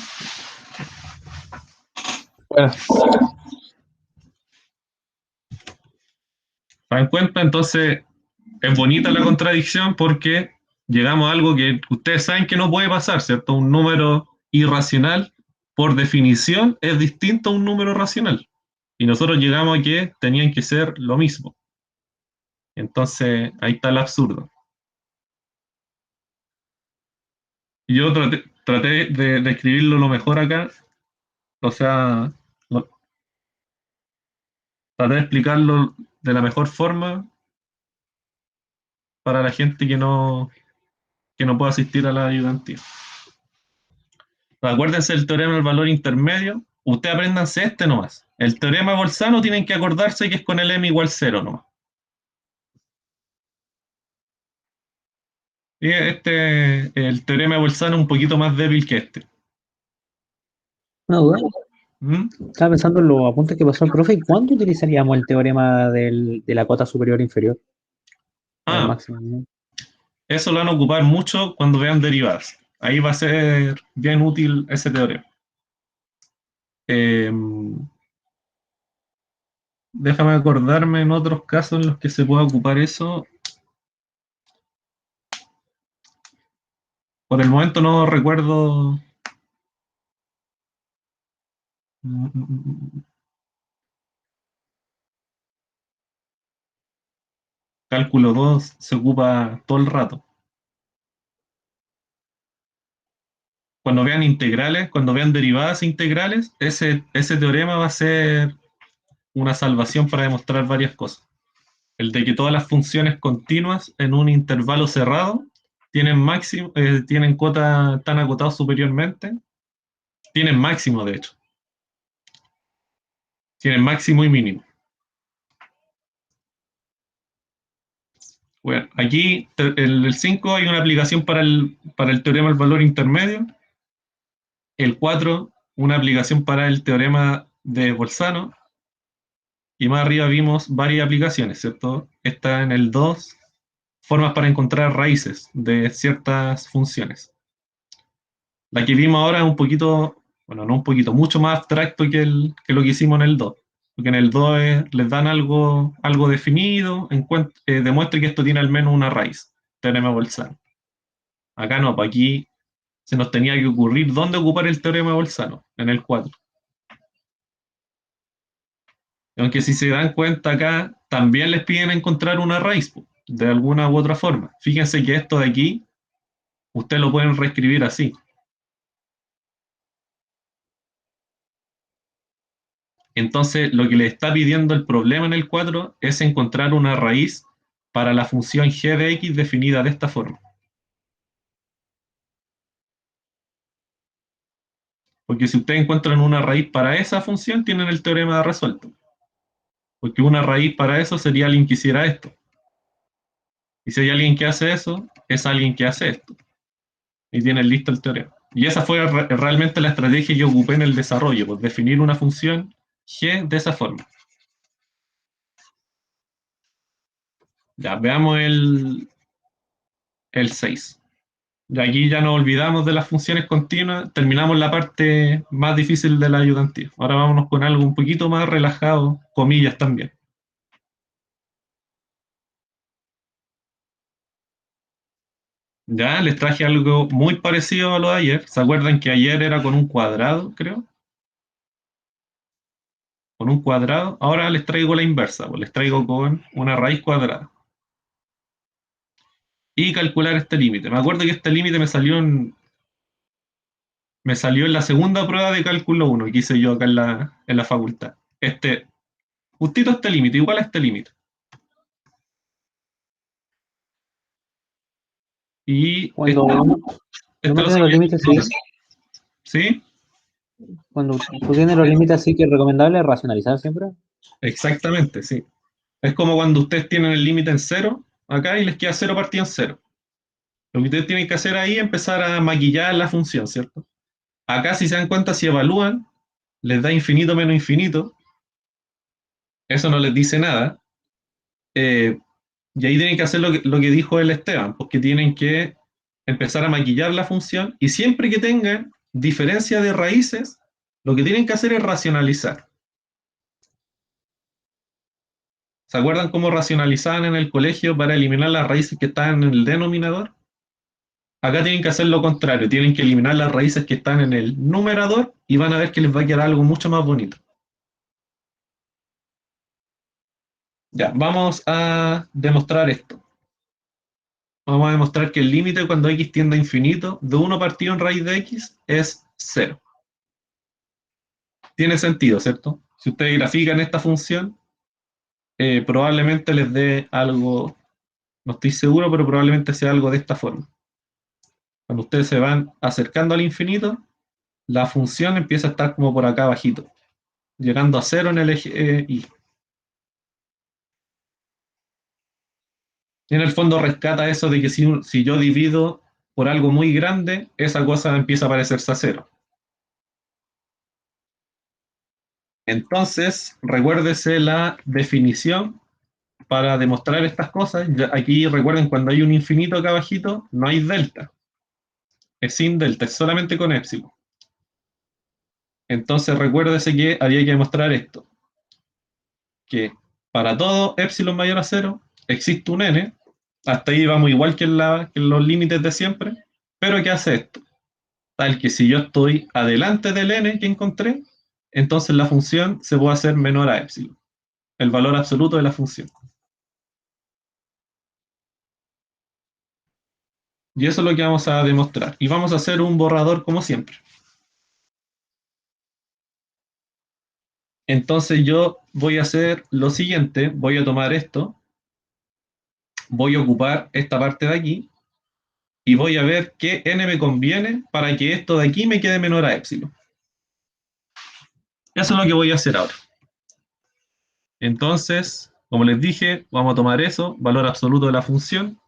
Bueno, ¿Se dan cuenta? Entonces es bonita la contradicción porque llegamos a algo que ustedes saben que no puede pasar, ¿cierto? Un número irracional, por definición, es distinto a un número racional. Y nosotros llegamos a que tenían que ser lo mismo. Entonces, ahí está el absurdo. Y yo traté de escribirlo lo mejor acá, o sea, traté de explicarlo de la mejor forma para la gente que no pueda asistir a la ayudantía. Acuérdense del teorema del valor intermedio. Ustedes apréndanse este nomás. El teorema de Bolzano tienen que acordarse que es con el m igual 0 nomás. Y el teorema de Bolzano es un poquito más débil que este. Una duda. ¿Mm? Estaba pensando en los apuntes que pasó el profe. ¿Y cuándo utilizaríamos el teorema de la cota superior e inferior? O del Ah, máximo, ¿no? eso lo van a ocupar mucho cuando vean derivadas. Ahí va a ser bien útil ese teorema. Eh, déjame acordarme en otros casos en los que se pueda ocupar eso. Por el momento no recuerdo. Cálculo 2 se ocupa todo el rato. Cuando vean integrales, cuando vean derivadas integrales, ese teorema va a ser una salvación para demostrar varias cosas. El de que todas las funciones continuas en un intervalo cerrado tienen máximo, tienen cota tan acotados superiormente, tienen máximo de hecho, tienen máximo y mínimo. Bueno, aquí el 5 hay una aplicación para el teorema del valor intermedio, el 4 una aplicación para el teorema de Bolzano, y más arriba vimos varias aplicaciones, ¿cierto? Está en el 2 formas para encontrar raíces de ciertas funciones. La que vimos ahora es un poquito, bueno, no un poquito, mucho más abstracto que lo que hicimos en el 2. porque en el 2 les dan algo definido, demuestre que esto tiene al menos una raíz, teorema de Bolzano. Acá no, pues aquí se nos tenía que ocurrir dónde ocupar el teorema de Bolzano, en el 4. Aunque si se dan cuenta acá, también les piden encontrar una raíz, pues, de alguna u otra forma. Fíjense que esto de aquí, ustedes lo pueden reescribir así. Entonces, lo que le está pidiendo el problema en el 4 es encontrar una raíz para la función g de x definida de esta forma. Porque si ustedes encuentran una raíz para esa función, tienen el teorema resuelto. Porque una raíz para eso sería alguien que hiciera esto. Y si hay alguien que hace eso, es alguien que hace esto. Y tienen listo el teorema. Y esa fue realmente la estrategia que ocupé en el desarrollo, pues definir una función g de esa forma. Ya, veamos el 6. Y aquí ya nos olvidamos de las funciones continuas, terminamos la parte más difícil de la ayudantía. Ahora vámonos con algo un poquito más relajado, comillas también. Ya les traje algo muy parecido a lo de ayer. ¿Se acuerdan que ayer era con un cuadrado, creo? Con un cuadrado. Ahora les traigo la inversa, pues les traigo con una raíz cuadrada. Y calcular este límite. Me acuerdo que este límite me salió en la segunda prueba de cálculo 1 que hice yo acá en la facultad. Justito este límite, igual a este límite. Y Cuando uno esto lo tiene los saqué. límites así, ¿Sí? cuando tú tienes los límites así, que es recomendable racionalizar siempre. Exactamente, sí. Es como cuando ustedes tienen el límite en cero, acá, y les queda cero partido en cero. Lo que ustedes tienen que hacer ahí es empezar a maquillar la función, ¿cierto? Acá, si se dan cuenta, si evalúan, les da infinito menos infinito. Eso no les dice nada. Eh, y ahí tienen que hacer lo que dijo el Esteban, porque tienen que empezar a maquillar la función y siempre que tengan diferencia de raíces, lo que tienen que hacer es racionalizar. ¿Se acuerdan cómo racionalizaban en el colegio para eliminar las raíces que estaban en el denominador? Acá tienen que hacer lo contrario, tienen que eliminar las raíces que están en el numerador y van a ver que les va a quedar algo mucho más bonito. Ya, vamos a demostrar esto. Vamos a demostrar que el límite cuando x tiende a infinito de 1 partido en raíz de x es 0. Tiene sentido, ¿cierto? Si ustedes grafican esta función, probablemente les dé algo, no estoy seguro, pero probablemente sea algo de esta forma. Cuando ustedes se van acercando al infinito, la función empieza a estar como por acá abajito, llegando a 0 en el eje y. Y en el fondo rescata eso de que si yo divido por algo muy grande, esa cosa empieza a parecerse a 0. Entonces, recuérdese la definición para demostrar estas cosas. Aquí recuerden, cuando hay un infinito acá abajito, no hay delta. Es sin delta, es solamente con épsilon. Entonces, recuérdese que había que demostrar esto. Que para todo épsilon mayor a 0 existe un n. Hasta ahí vamos igual que en los límites de siempre. Pero ¿qué hace esto? Tal que si yo estoy adelante del n que encontré, entonces la función se puede hacer menor a épsilon. El valor absoluto de la función. Y eso es lo que vamos a demostrar. Y vamos a hacer un borrador como siempre. Entonces yo voy a hacer lo siguiente. Voy a tomar esto. Voy a ocupar esta parte de aquí. Y voy a ver qué n me conviene para que esto de aquí me quede menor a épsilon. Eso es lo que voy a hacer ahora. Entonces, como les dije, vamos a tomar eso, valor absoluto de la función.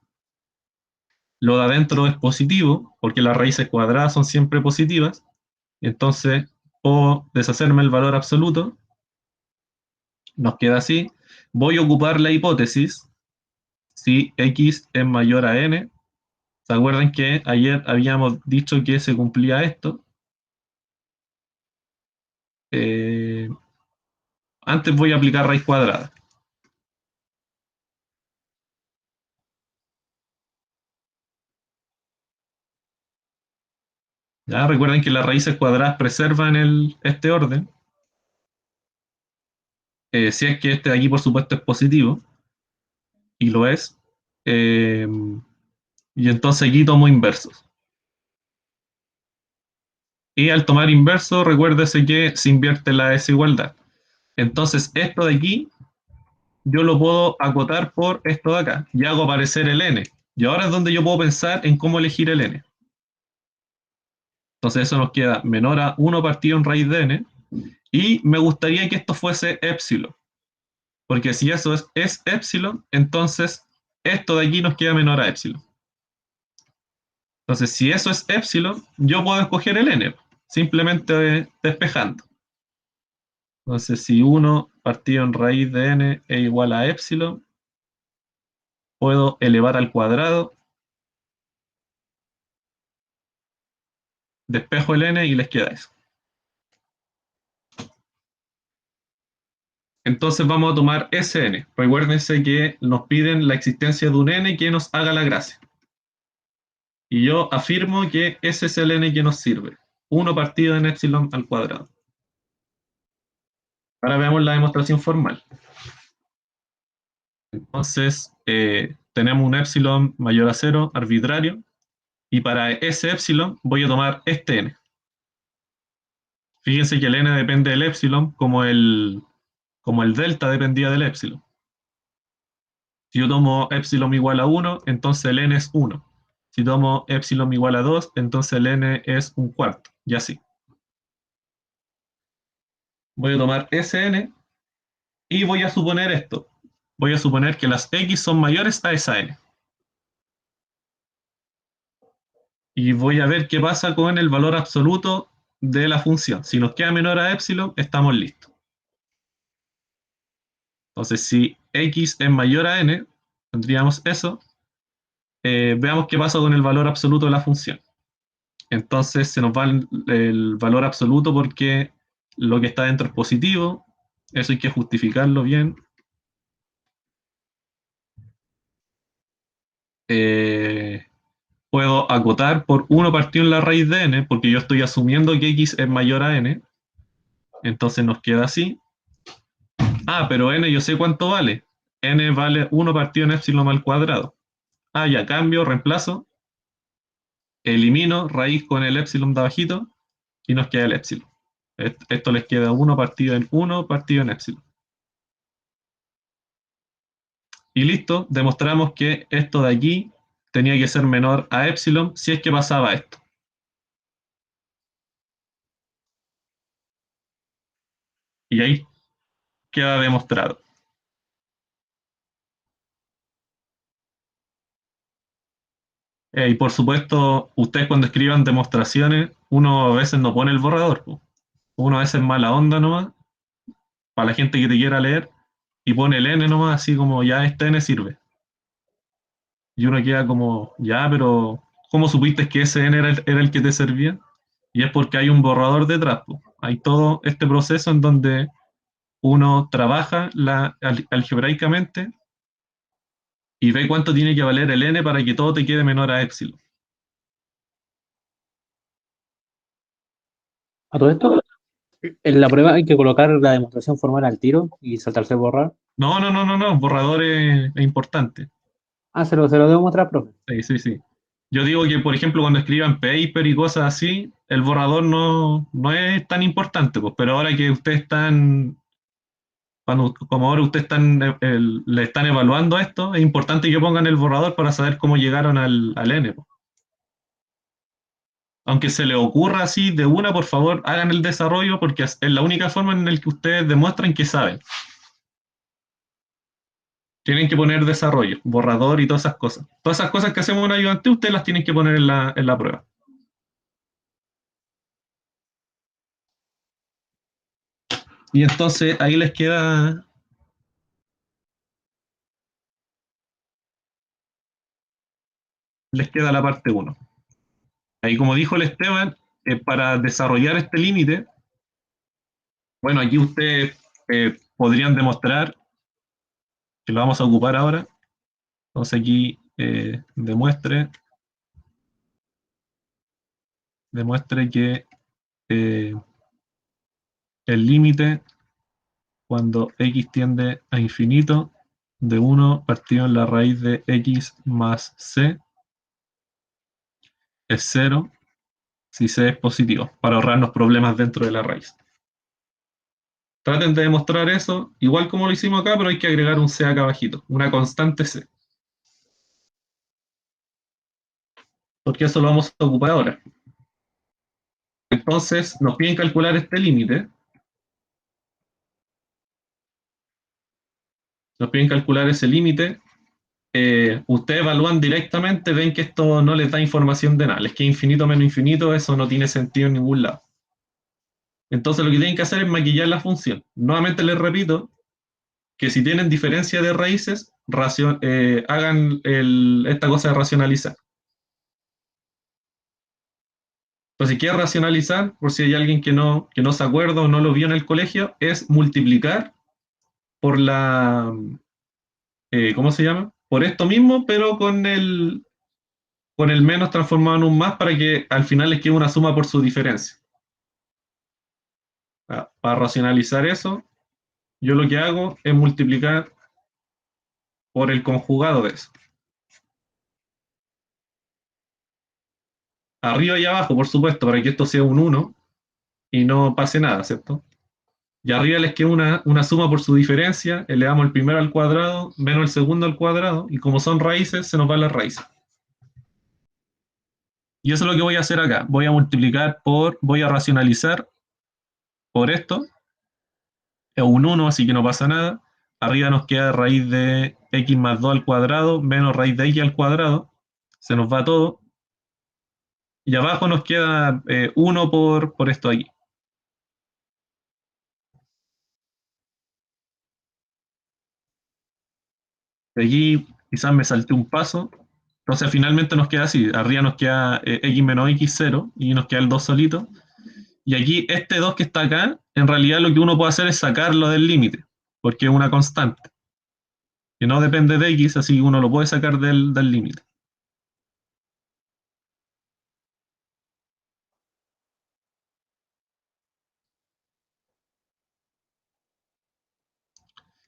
Lo de adentro es positivo, porque las raíces cuadradas son siempre positivas. Entonces, puedo deshacerme el valor absoluto. Nos queda así. Voy a ocupar la hipótesis si x es mayor a n. ¿Se acuerdan que ayer habíamos dicho que se cumplía esto? antes voy a aplicar raíz cuadrada. ¿Ya? Recuerden que las raíces cuadradas preservan este orden. Si es que este de aquí, por supuesto, es positivo, y lo es. eh, y entonces aquí tomo inversos. Y al tomar inverso, recuérdese que se invierte la desigualdad. Entonces, esto de aquí, yo lo puedo acotar por esto de acá. Y hago aparecer el n. Y ahora es donde yo puedo pensar en cómo elegir el n. Entonces, eso nos queda menor a 1 partido en raíz de n. Y me gustaría que esto fuese épsilon. Porque si eso es épsilon, entonces esto de aquí nos queda menor a épsilon. Entonces, si eso es épsilon, yo puedo escoger el n, simplemente despejando. Entonces, si 1 partido en raíz de n es igual a épsilon, puedo elevar al cuadrado, despejo el n y les queda eso. Entonces vamos a tomar ese n. Recuérdense que nos piden la existencia de un n que nos haga la gracia. Y yo afirmo que ese es el n que nos sirve. 1 partido en épsilon al cuadrado. Ahora veamos la demostración formal. Entonces, tenemos un épsilon mayor a 0, arbitrario, y para ese épsilon voy a tomar este n. Fíjense que el n depende del épsilon como el delta dependía del épsilon. Si yo tomo épsilon igual a 1, entonces el n es 1. Si tomo épsilon igual a 2, entonces el n es un cuarto, y así. Voy a tomar ese n y voy a suponer esto. Voy a suponer que las x son mayores a esa n. Y voy a ver qué pasa con el valor absoluto de la función. Si nos queda menor a épsilon, estamos listos. Entonces, si x es mayor a n, tendríamos eso. Veamos qué pasa con el valor absoluto de la función. Entonces se nos va el valor absoluto porque lo que está dentro es positivo. Eso hay que justificarlo bien. Eh, Puedo acotar por 1 partido en la raíz de n, porque yo estoy asumiendo que x es mayor a n. Entonces nos queda así. Ah, pero n yo sé cuánto vale. N vale 1 partido en épsilon al cuadrado. Ah, ya cambio, reemplazo. Elimino raíz con el épsilon de abajito y nos queda el épsilon. Esto les queda 1 partido en 1 partido en épsilon. Y listo, demostramos que esto de aquí tenía que ser menor a épsilon si es que pasaba esto. Y ahí queda demostrado. Y por supuesto, ustedes cuando escriban demostraciones, uno a veces no pone el borrador, po. Uno a veces es mala onda nomás, para la gente que te quiera leer, y pone el n nomás, así como ya este n sirve. Y uno queda como, ya, pero ¿cómo supiste que ese n era el que te servía? Y es porque hay un borrador detrás, po. Hay todo este proceso en donde uno trabaja algebraicamente y ve cuánto tiene que valer el n para que todo te quede menor a épsilon. A todo esto, en la prueba hay que colocar la demostración formal al tiro y saltarse borrar. No, no, no, no, no, borrador es importante. Ah, se lo debo mostrar, profe. Sí, sí, sí. Yo digo que, por ejemplo, cuando escriban paper y cosas así, el borrador no es tan importante, pues, pero ahora que ustedes están, como ahora ustedes están, le están evaluando esto, es importante que pongan el borrador para saber cómo llegaron al N, pues. Aunque se les ocurra así de una, por favor, hagan el desarrollo porque es la única forma en la que ustedes demuestran que saben. Tienen que poner desarrollo, borrador y todas esas cosas. Todas esas cosas que hacemos en ayudante, ustedes las tienen que poner en la prueba. Y entonces ahí les queda la parte uno. Ahí como dijo el Esteban, para desarrollar este límite, bueno, aquí ustedes podrían demostrar, que lo vamos a ocupar ahora. Entonces aquí demuestre que el límite cuando x tiende a infinito de 1 partido en la raíz de x más c es 0 si c es positivo, para ahorrarnos problemas dentro de la raíz. Traten de demostrar eso, igual como lo hicimos acá, pero hay que agregar un c acá abajito, una constante c. Porque eso lo vamos a ocupar ahora. Entonces, nos piden calcular este límite. Nos piden calcular ese límite. Ustedes evalúan directamente, ven que esto no les da información de nada. Les queda infinito menos infinito, eso no tiene sentido en ningún lado. Entonces, lo que tienen que hacer es maquillar la función. Nuevamente les repito que si tienen diferencia de raíces, hagan esta cosa de racionalizar. Entonces, ¿qué es racionalizar? Por si hay alguien que no se acuerda o no lo vio en el colegio, es multiplicar por ¿cómo se llama? Por esto mismo, pero con el menos transformado en un más para que al final les quede una suma por su diferencia. Para racionalizar eso, yo lo que hago es multiplicar por el conjugado de eso. Arriba y abajo, por supuesto, para que esto sea un 1 y no pase nada, ¿cierto? Y arriba les queda una suma por su diferencia, elevamos el primero al cuadrado menos el segundo al cuadrado, y como son raíces, se nos van las raíces. Y eso es lo que voy a hacer acá. Voy a racionalizar por esto, es un 1, así que no pasa nada. Arriba nos queda raíz de x más 2 al cuadrado menos raíz de x al cuadrado. Se nos va todo. Y abajo nos queda 1 por esto aquí. De aquí quizás me salté un paso. Entonces finalmente nos queda así. Arriba nos queda x menos x 0 y nos queda el 2 solito. Y aquí este 2 que está acá, en realidad lo que uno puede hacer es sacarlo del límite, porque es una constante, que no depende de x, así que uno lo puede sacar del límite.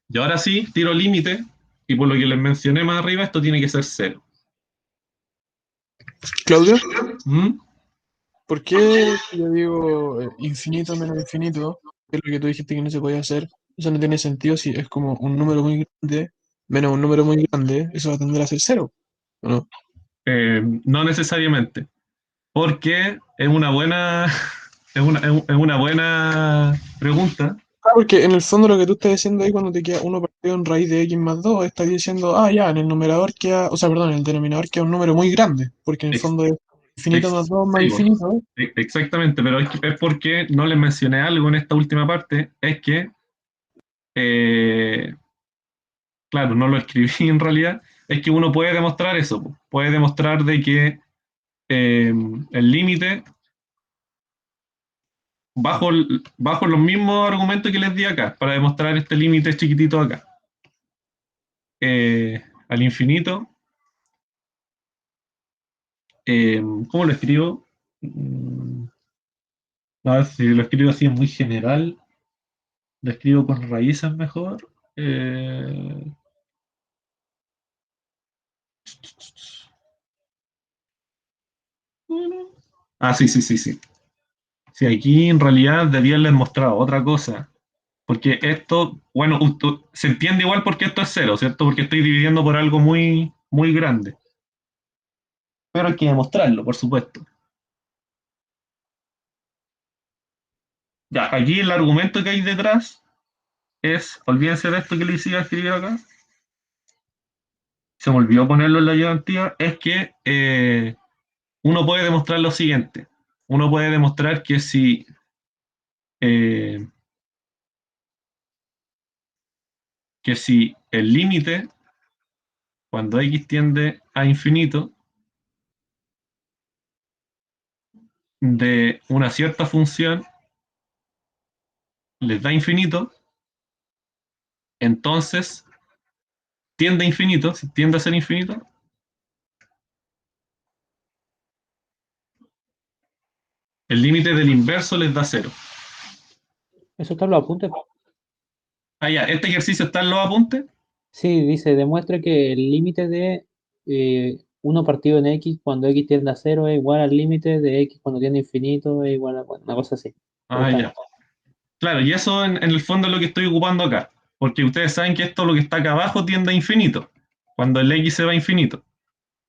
Y ahora sí, tiro límite, y por lo que les mencioné más arriba, esto tiene que ser 0. Claudio, ¿Mm? ¿por qué si yo digo infinito menos infinito, que es lo que tú dijiste que no se podía hacer? Eso no tiene sentido si es como un número muy grande menos un número muy grande, eso va a tender a ser cero, ¿o no? No necesariamente, porque es una buena, es una buena pregunta. Ah, porque en el fondo lo que tú estás diciendo ahí cuando te queda uno partido en raíz de x más 2 estás diciendo, ah, ya, en el numerador queda, o sea, perdón, en el denominador queda un número muy grande, porque en el Ex- fondo es infinito más 2 más sí, pues, infinito. exactamente, pero es porque no les mencioné algo en esta última parte, es que eh, claro, no lo escribí en realidad, es que uno puede demostrar eso, po. Puede demostrar de que el límite, bajo los mismos argumentos que les di acá, para demostrar este límite chiquitito acá, al infinito, ¿cómo lo escribo? Mm, A ver si lo escribo así es muy general, lo escribo con raíces mejor. Eh, sí, sí, sí, sí. Sí, aquí en realidad debía haberles mostrado otra cosa. Porque esto, bueno, se entiende igual porque esto es 0, ¿cierto? Porque estoy dividiendo por algo muy, muy grande. Pero hay que demostrarlo, por supuesto. Ya, aquí el argumento que hay detrás es, olvídense de esto que les iba a escribir acá, se me olvidó ponerlo en la ayudantiva, es que uno puede demostrar lo siguiente. Uno puede demostrar eh, que si el límite, cuando x tiende a infinito, de una cierta función les da infinito, entonces tiende a infinito, si tiende a ser infinito, el límite del inverso les da cero. Eso está en los apuntes. Ah, ya, este ejercicio está en los apuntes. Sí, dice, demuestra que el límite de 1 partido en x cuando x tiende a cero es igual al límite de x cuando tiende a infinito es igual a, bueno, una cosa así. Pero Ah, está ya. bien. Claro, y eso en el fondo es lo que estoy ocupando acá. Porque ustedes saben que esto, lo que está acá abajo, tiende a infinito. Cuando el x se va a infinito.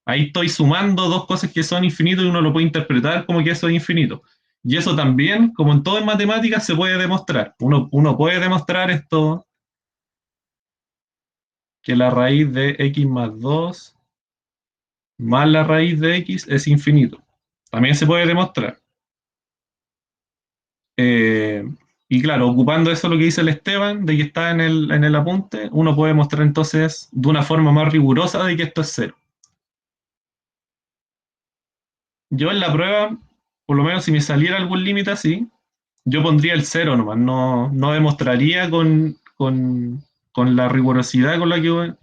Ahí estoy sumando dos cosas que son infinitos y uno lo puede interpretar como que eso es infinito. Y eso también, como en todo en matemáticas, se puede demostrar. Uno puede demostrar esto, que la raíz de x más 2 más la raíz de x es infinito. También se puede demostrar. Eh, y claro, ocupando eso lo que dice el Esteban, de que está en el apunte, uno puede mostrar entonces de una forma más rigurosa de que esto es cero. Yo en la prueba, por lo menos si me saliera algún límite así, yo pondría el cero nomás, no demostraría con la rigurosidad con la que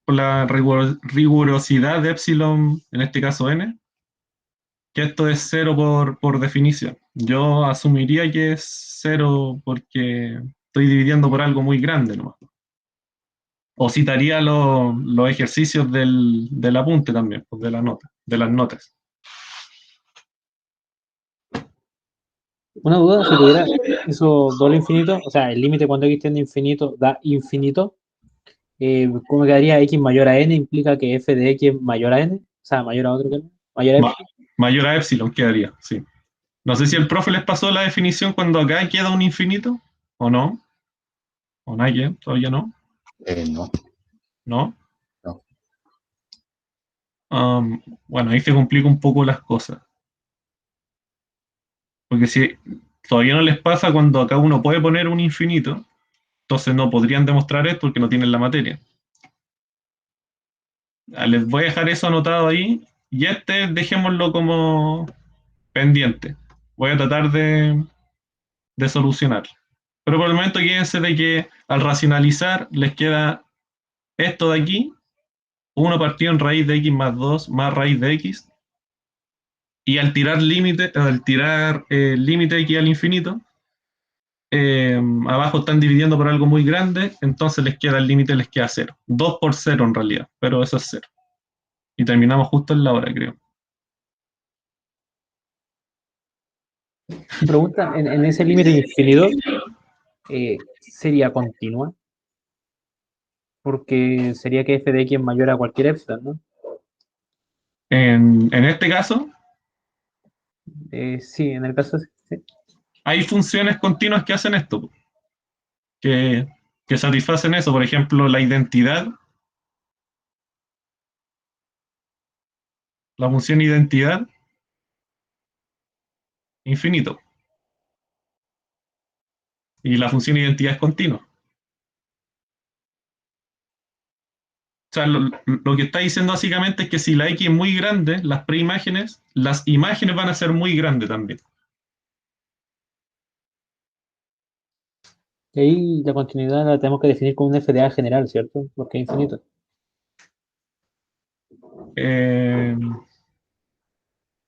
con la rigurosidad de epsilon, en este caso n, que esto es cero por definición. Yo asumiría que es cero porque estoy dividiendo por algo muy grande nomás. O citaría los ejercicios del apunte también, pues, de la nota, de las notas. Una duda, si tuviera eso doble infinito, o sea, el límite cuando x tiende a infinito da infinito, ¿cómo quedaría x mayor a n? Implica que f de x es mayor a n, o sea, mayor a otro que n, mayor a Ma- epsilon. mayor a epsilon quedaría, sí. No sé si el profe les pasó la definición cuando acá queda un infinito, o no, o nadie, todavía no, No, ¿no? no. Bueno, ahí se complica un poco las cosas. Porque si todavía no les pasa cuando acá uno puede poner un infinito, entonces no podrían demostrar esto porque no tienen la materia. Les voy a dejar eso anotado ahí y este dejémoslo como pendiente. Voy a tratar de solucionar. Pero por el momento quédense de que al racionalizar les queda esto de aquí, 1 partido en raíz de x más 2 más raíz de x, y al tirar límite, límite x al infinito, abajo están dividiendo por algo muy grande, entonces les queda el límite, les queda cero. 2 por cero en realidad, pero eso es cero. Y terminamos justo en la hora, creo. Pregunta, en ese límite infinito, ¿sería continua? Porque sería que f de x es mayor a cualquier epsilon, ¿no? En este caso, Sí, en el caso sí. hay funciones continuas que hacen esto, que, que satisfacen eso. Por ejemplo, la identidad, la función identidad, infinito. Y la función identidad es continua. O sea, lo que está diciendo básicamente es que si la X es muy grande, las preimágenes, las imágenes van a ser muy grandes también. Y ahí la continuidad la tenemos que definir con un FDA general, ¿cierto? Porque es infinito. Eh,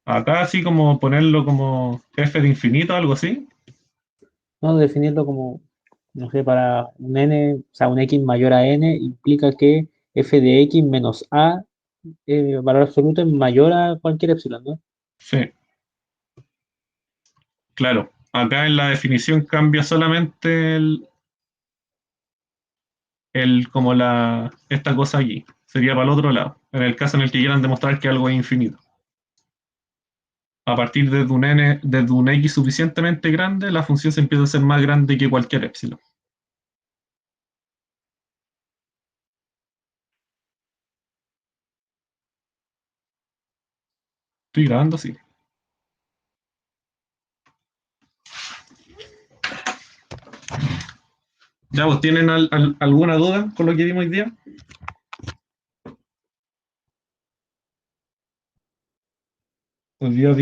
Acá así como ponerlo como f de infinito, algo así. No, definirlo como, no sé, para un n, o sea, un x mayor a n implica que f de x menos a, valor absoluto, es mayor a cualquier epsilon, ¿no? Sí, claro. Acá en la definición cambia solamente como esta cosa aquí. Sería para el otro lado, en el caso en el que quieran demostrar que algo es infinito. A partir desde un x suficientemente grande, la función se empieza a ser más grande que cualquier epsilon. Estoy grabando, sí. Ya, ¿vos tienen alguna duda con lo que vimos hoy día? Hoy día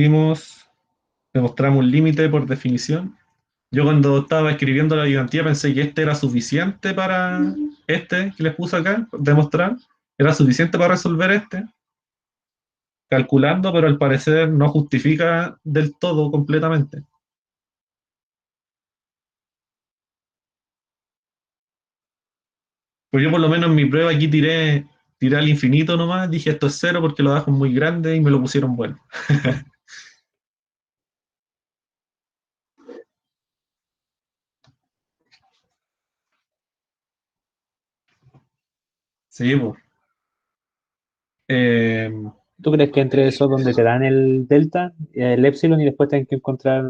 demostramos un límite por definición. Yo cuando estaba escribiendo la ayudantía pensé que este era suficiente este que les puse acá, demostrar, era suficiente para resolver este, calculando, pero al parecer no justifica del todo completamente. Pues yo por lo menos en mi prueba aquí tiré al infinito nomás, dije esto es cero porque lo dejo muy grande y me lo pusieron bueno. Sí, pues. Eh, ¿Tú crees que entre eso donde te dan el delta, el epsilon y después tienen que encontrar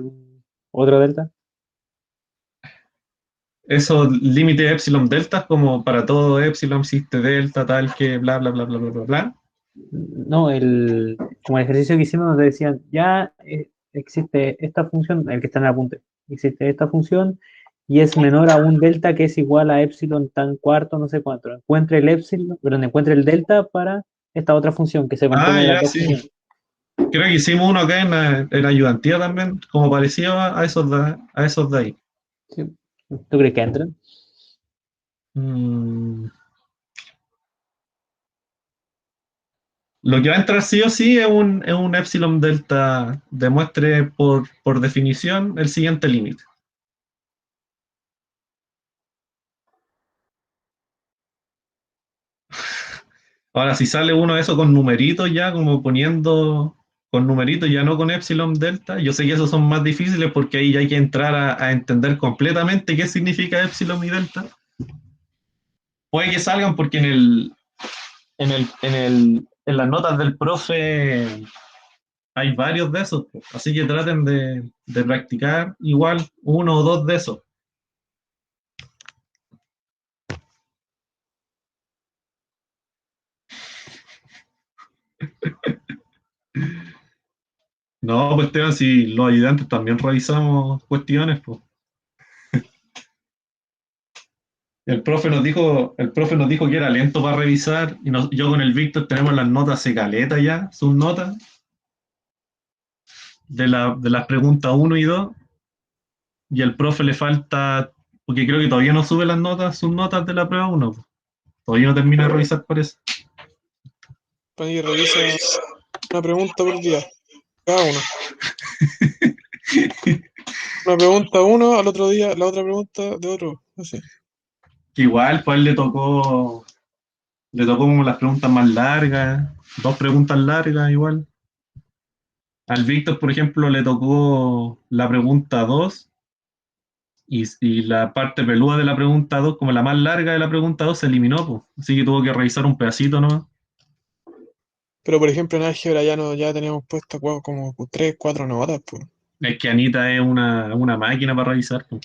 otro delta? esos límites epsilon delta, como para todo epsilon existe delta, tal que bla, bla, bla, bla, bla, bla, bla. No, como el ejercicio que hicimos nos decían, ya existe esta función, el que está en el apunte, existe esta función y es menor a un delta que es igual a epsilon tan cuarto, no sé cuánto. Encuentre el epsilon, perdón, encuentre el delta para esta otra función que se compone Ah, de las ya, dos sí. funciones. Creo que hicimos uno acá en ayudantía también, como parecía a esos de ahí. ¿Sí? ¿Tú crees que entran? Mm, lo que va a entrar sí o sí es un epsilon delta, demuestre por definición el siguiente límite. Ahora, si sale uno de esos con numeritos ya, como poniendo con numeritos, ya no con epsilon delta, yo sé que esos son más difíciles porque ahí ya hay que entrar a entender completamente qué significa epsilon y delta. Puede que salgan porque en las notas del profe hay varios de esos, pues. Así que traten de practicar igual uno o dos de esos. No, pues Esteban, si los ayudantes también revisamos cuestiones, pues. El profe nos dijo que era lento para revisar y yo con el Víctor tenemos las notas secaletas ya, sus notas de las preguntas uno y 2 y al profe le falta, porque creo que todavía no sube las notas, sus notas de la prueba uno, pues. Todavía no termina de revisar por eso. Para que revisa una pregunta por día, cada uno. Una pregunta uno, al otro día la otra pregunta de otro. Así. Que igual, pues a él le tocó como las preguntas más largas, dos preguntas largas igual. Al Víctor, por ejemplo, le tocó la pregunta 2 y la parte peluda de la pregunta 2 como la más larga de la pregunta 2 se eliminó, pues. Así que tuvo que revisar un pedacito nomás. Pero por ejemplo en álgebra ya no, ya teníamos puestas como tres, cuatro notas, pues. Es que Anita es una máquina para revisar, pues.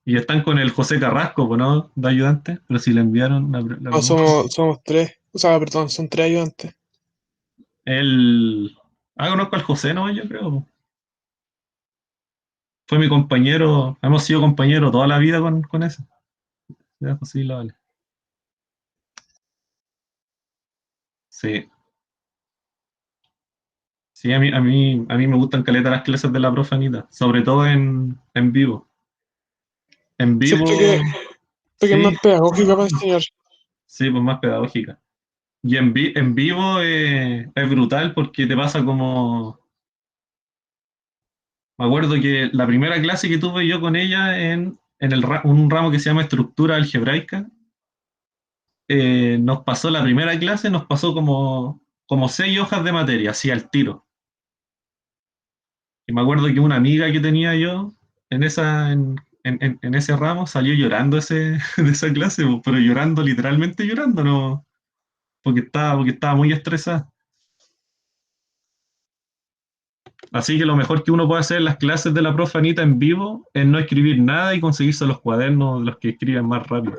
Y están con el José Carrasco, pues, ¿no? De ayudante, pero si le enviaron la No, pregunta. somos tres. O sea, perdón, son tres ayudantes. Él. Ah, conozco al José, ¿no? Yo creo, pues. Fue mi compañero, hemos sido compañeros toda la vida con eso. Ya, pues sí, lo vale. Sí. Sí, a mí me gustan caleta las clases de la profe Anita, sobre todo en vivo. En Siento vivo, que es más sí, pedagógica para enseñar. sí, pues más pedagógica. Y en vivo es brutal porque te pasa como... Me acuerdo que la primera clase que tuve yo con ella un ramo que se llama estructura algebraica, nos pasó la primera clase, nos pasó como 6 hojas de materia, así al tiro. Y me acuerdo que una amiga que tenía yo en ese ramo salió llorando de esa clase, pues, pero llorando, literalmente llorando, ¿no? Porque estaba muy estresada. Así que lo mejor que uno puede hacer en las clases de la profe Anita en vivo es no escribir nada y conseguirse los cuadernos de los que escriben más rápido.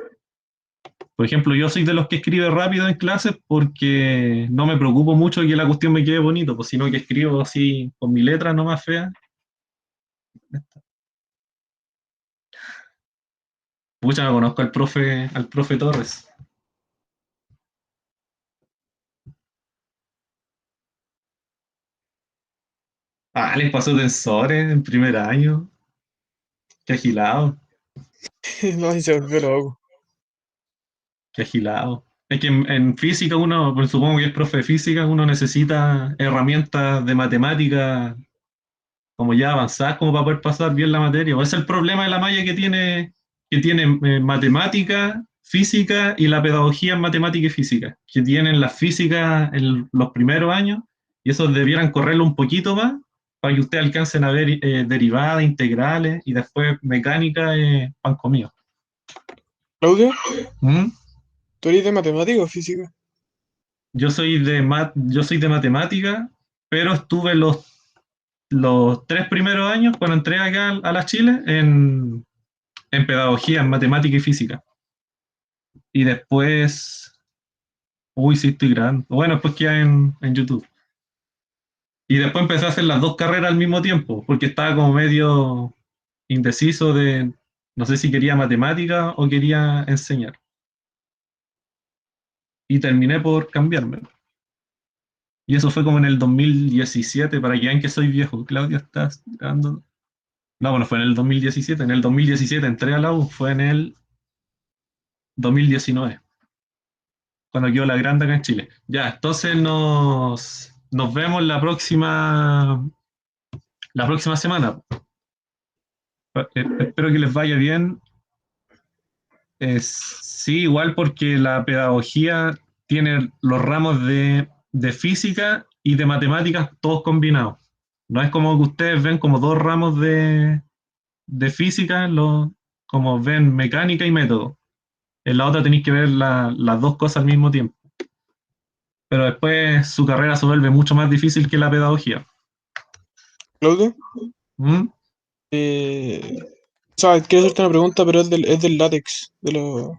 Por ejemplo, yo soy de los que escribe rápido en clases porque no me preocupo mucho de que la cuestión me quede bonito, pues sino que escribo así con mi letra no más fea. Pucha, no conozco al profe Torres. Ah, les pasó tensores en primer año. Qué agilado. No, y se volvió loco. Qué agilado. Es que en física uno, pues supongo que es profe de física, uno necesita herramientas de matemática como ya avanzadas como para poder pasar bien la materia. O ese es el problema de la malla que tiene matemática, física y la pedagogía en matemática y física, que tienen la física en los primeros años y esos debieran correrlo un poquito más para que ustedes alcancen a ver derivadas, integrales y después mecánica, pan comido. Claudio, ¿Mm? ¿tú eres de matemática o física? Yo soy de matemática, pero estuve los 3 primeros años, cuando entré acá a la Chile, en pedagogía, en matemática y física. Y después, uy, sí, estoy grande. Bueno, después queda en YouTube. Y después empecé a hacer las dos carreras al mismo tiempo, porque estaba como medio indeciso de, no sé si quería matemática o quería enseñar. Y terminé por cambiarme. Y eso fue como en el 2017, para que vean que soy viejo. Claudia, ¿estás grabando? No, bueno, fue en el 2017. En el 2017 entré a la U, fue en el 2019, cuando quedó la grande acá en Chile. Ya, entonces nos vemos la próxima semana. Espero que les vaya bien. Sí, igual porque la pedagogía tiene los ramos de física y de matemáticas todos combinados. No es como que ustedes ven como dos ramos de física, como ven mecánica y método. En la otra tenéis que ver las dos cosas al mismo tiempo. Pero después su carrera se vuelve mucho más difícil que la pedagogía. Claudio, ¿Mm? o sea, quiero hacerte una pregunta, pero es del látex, de los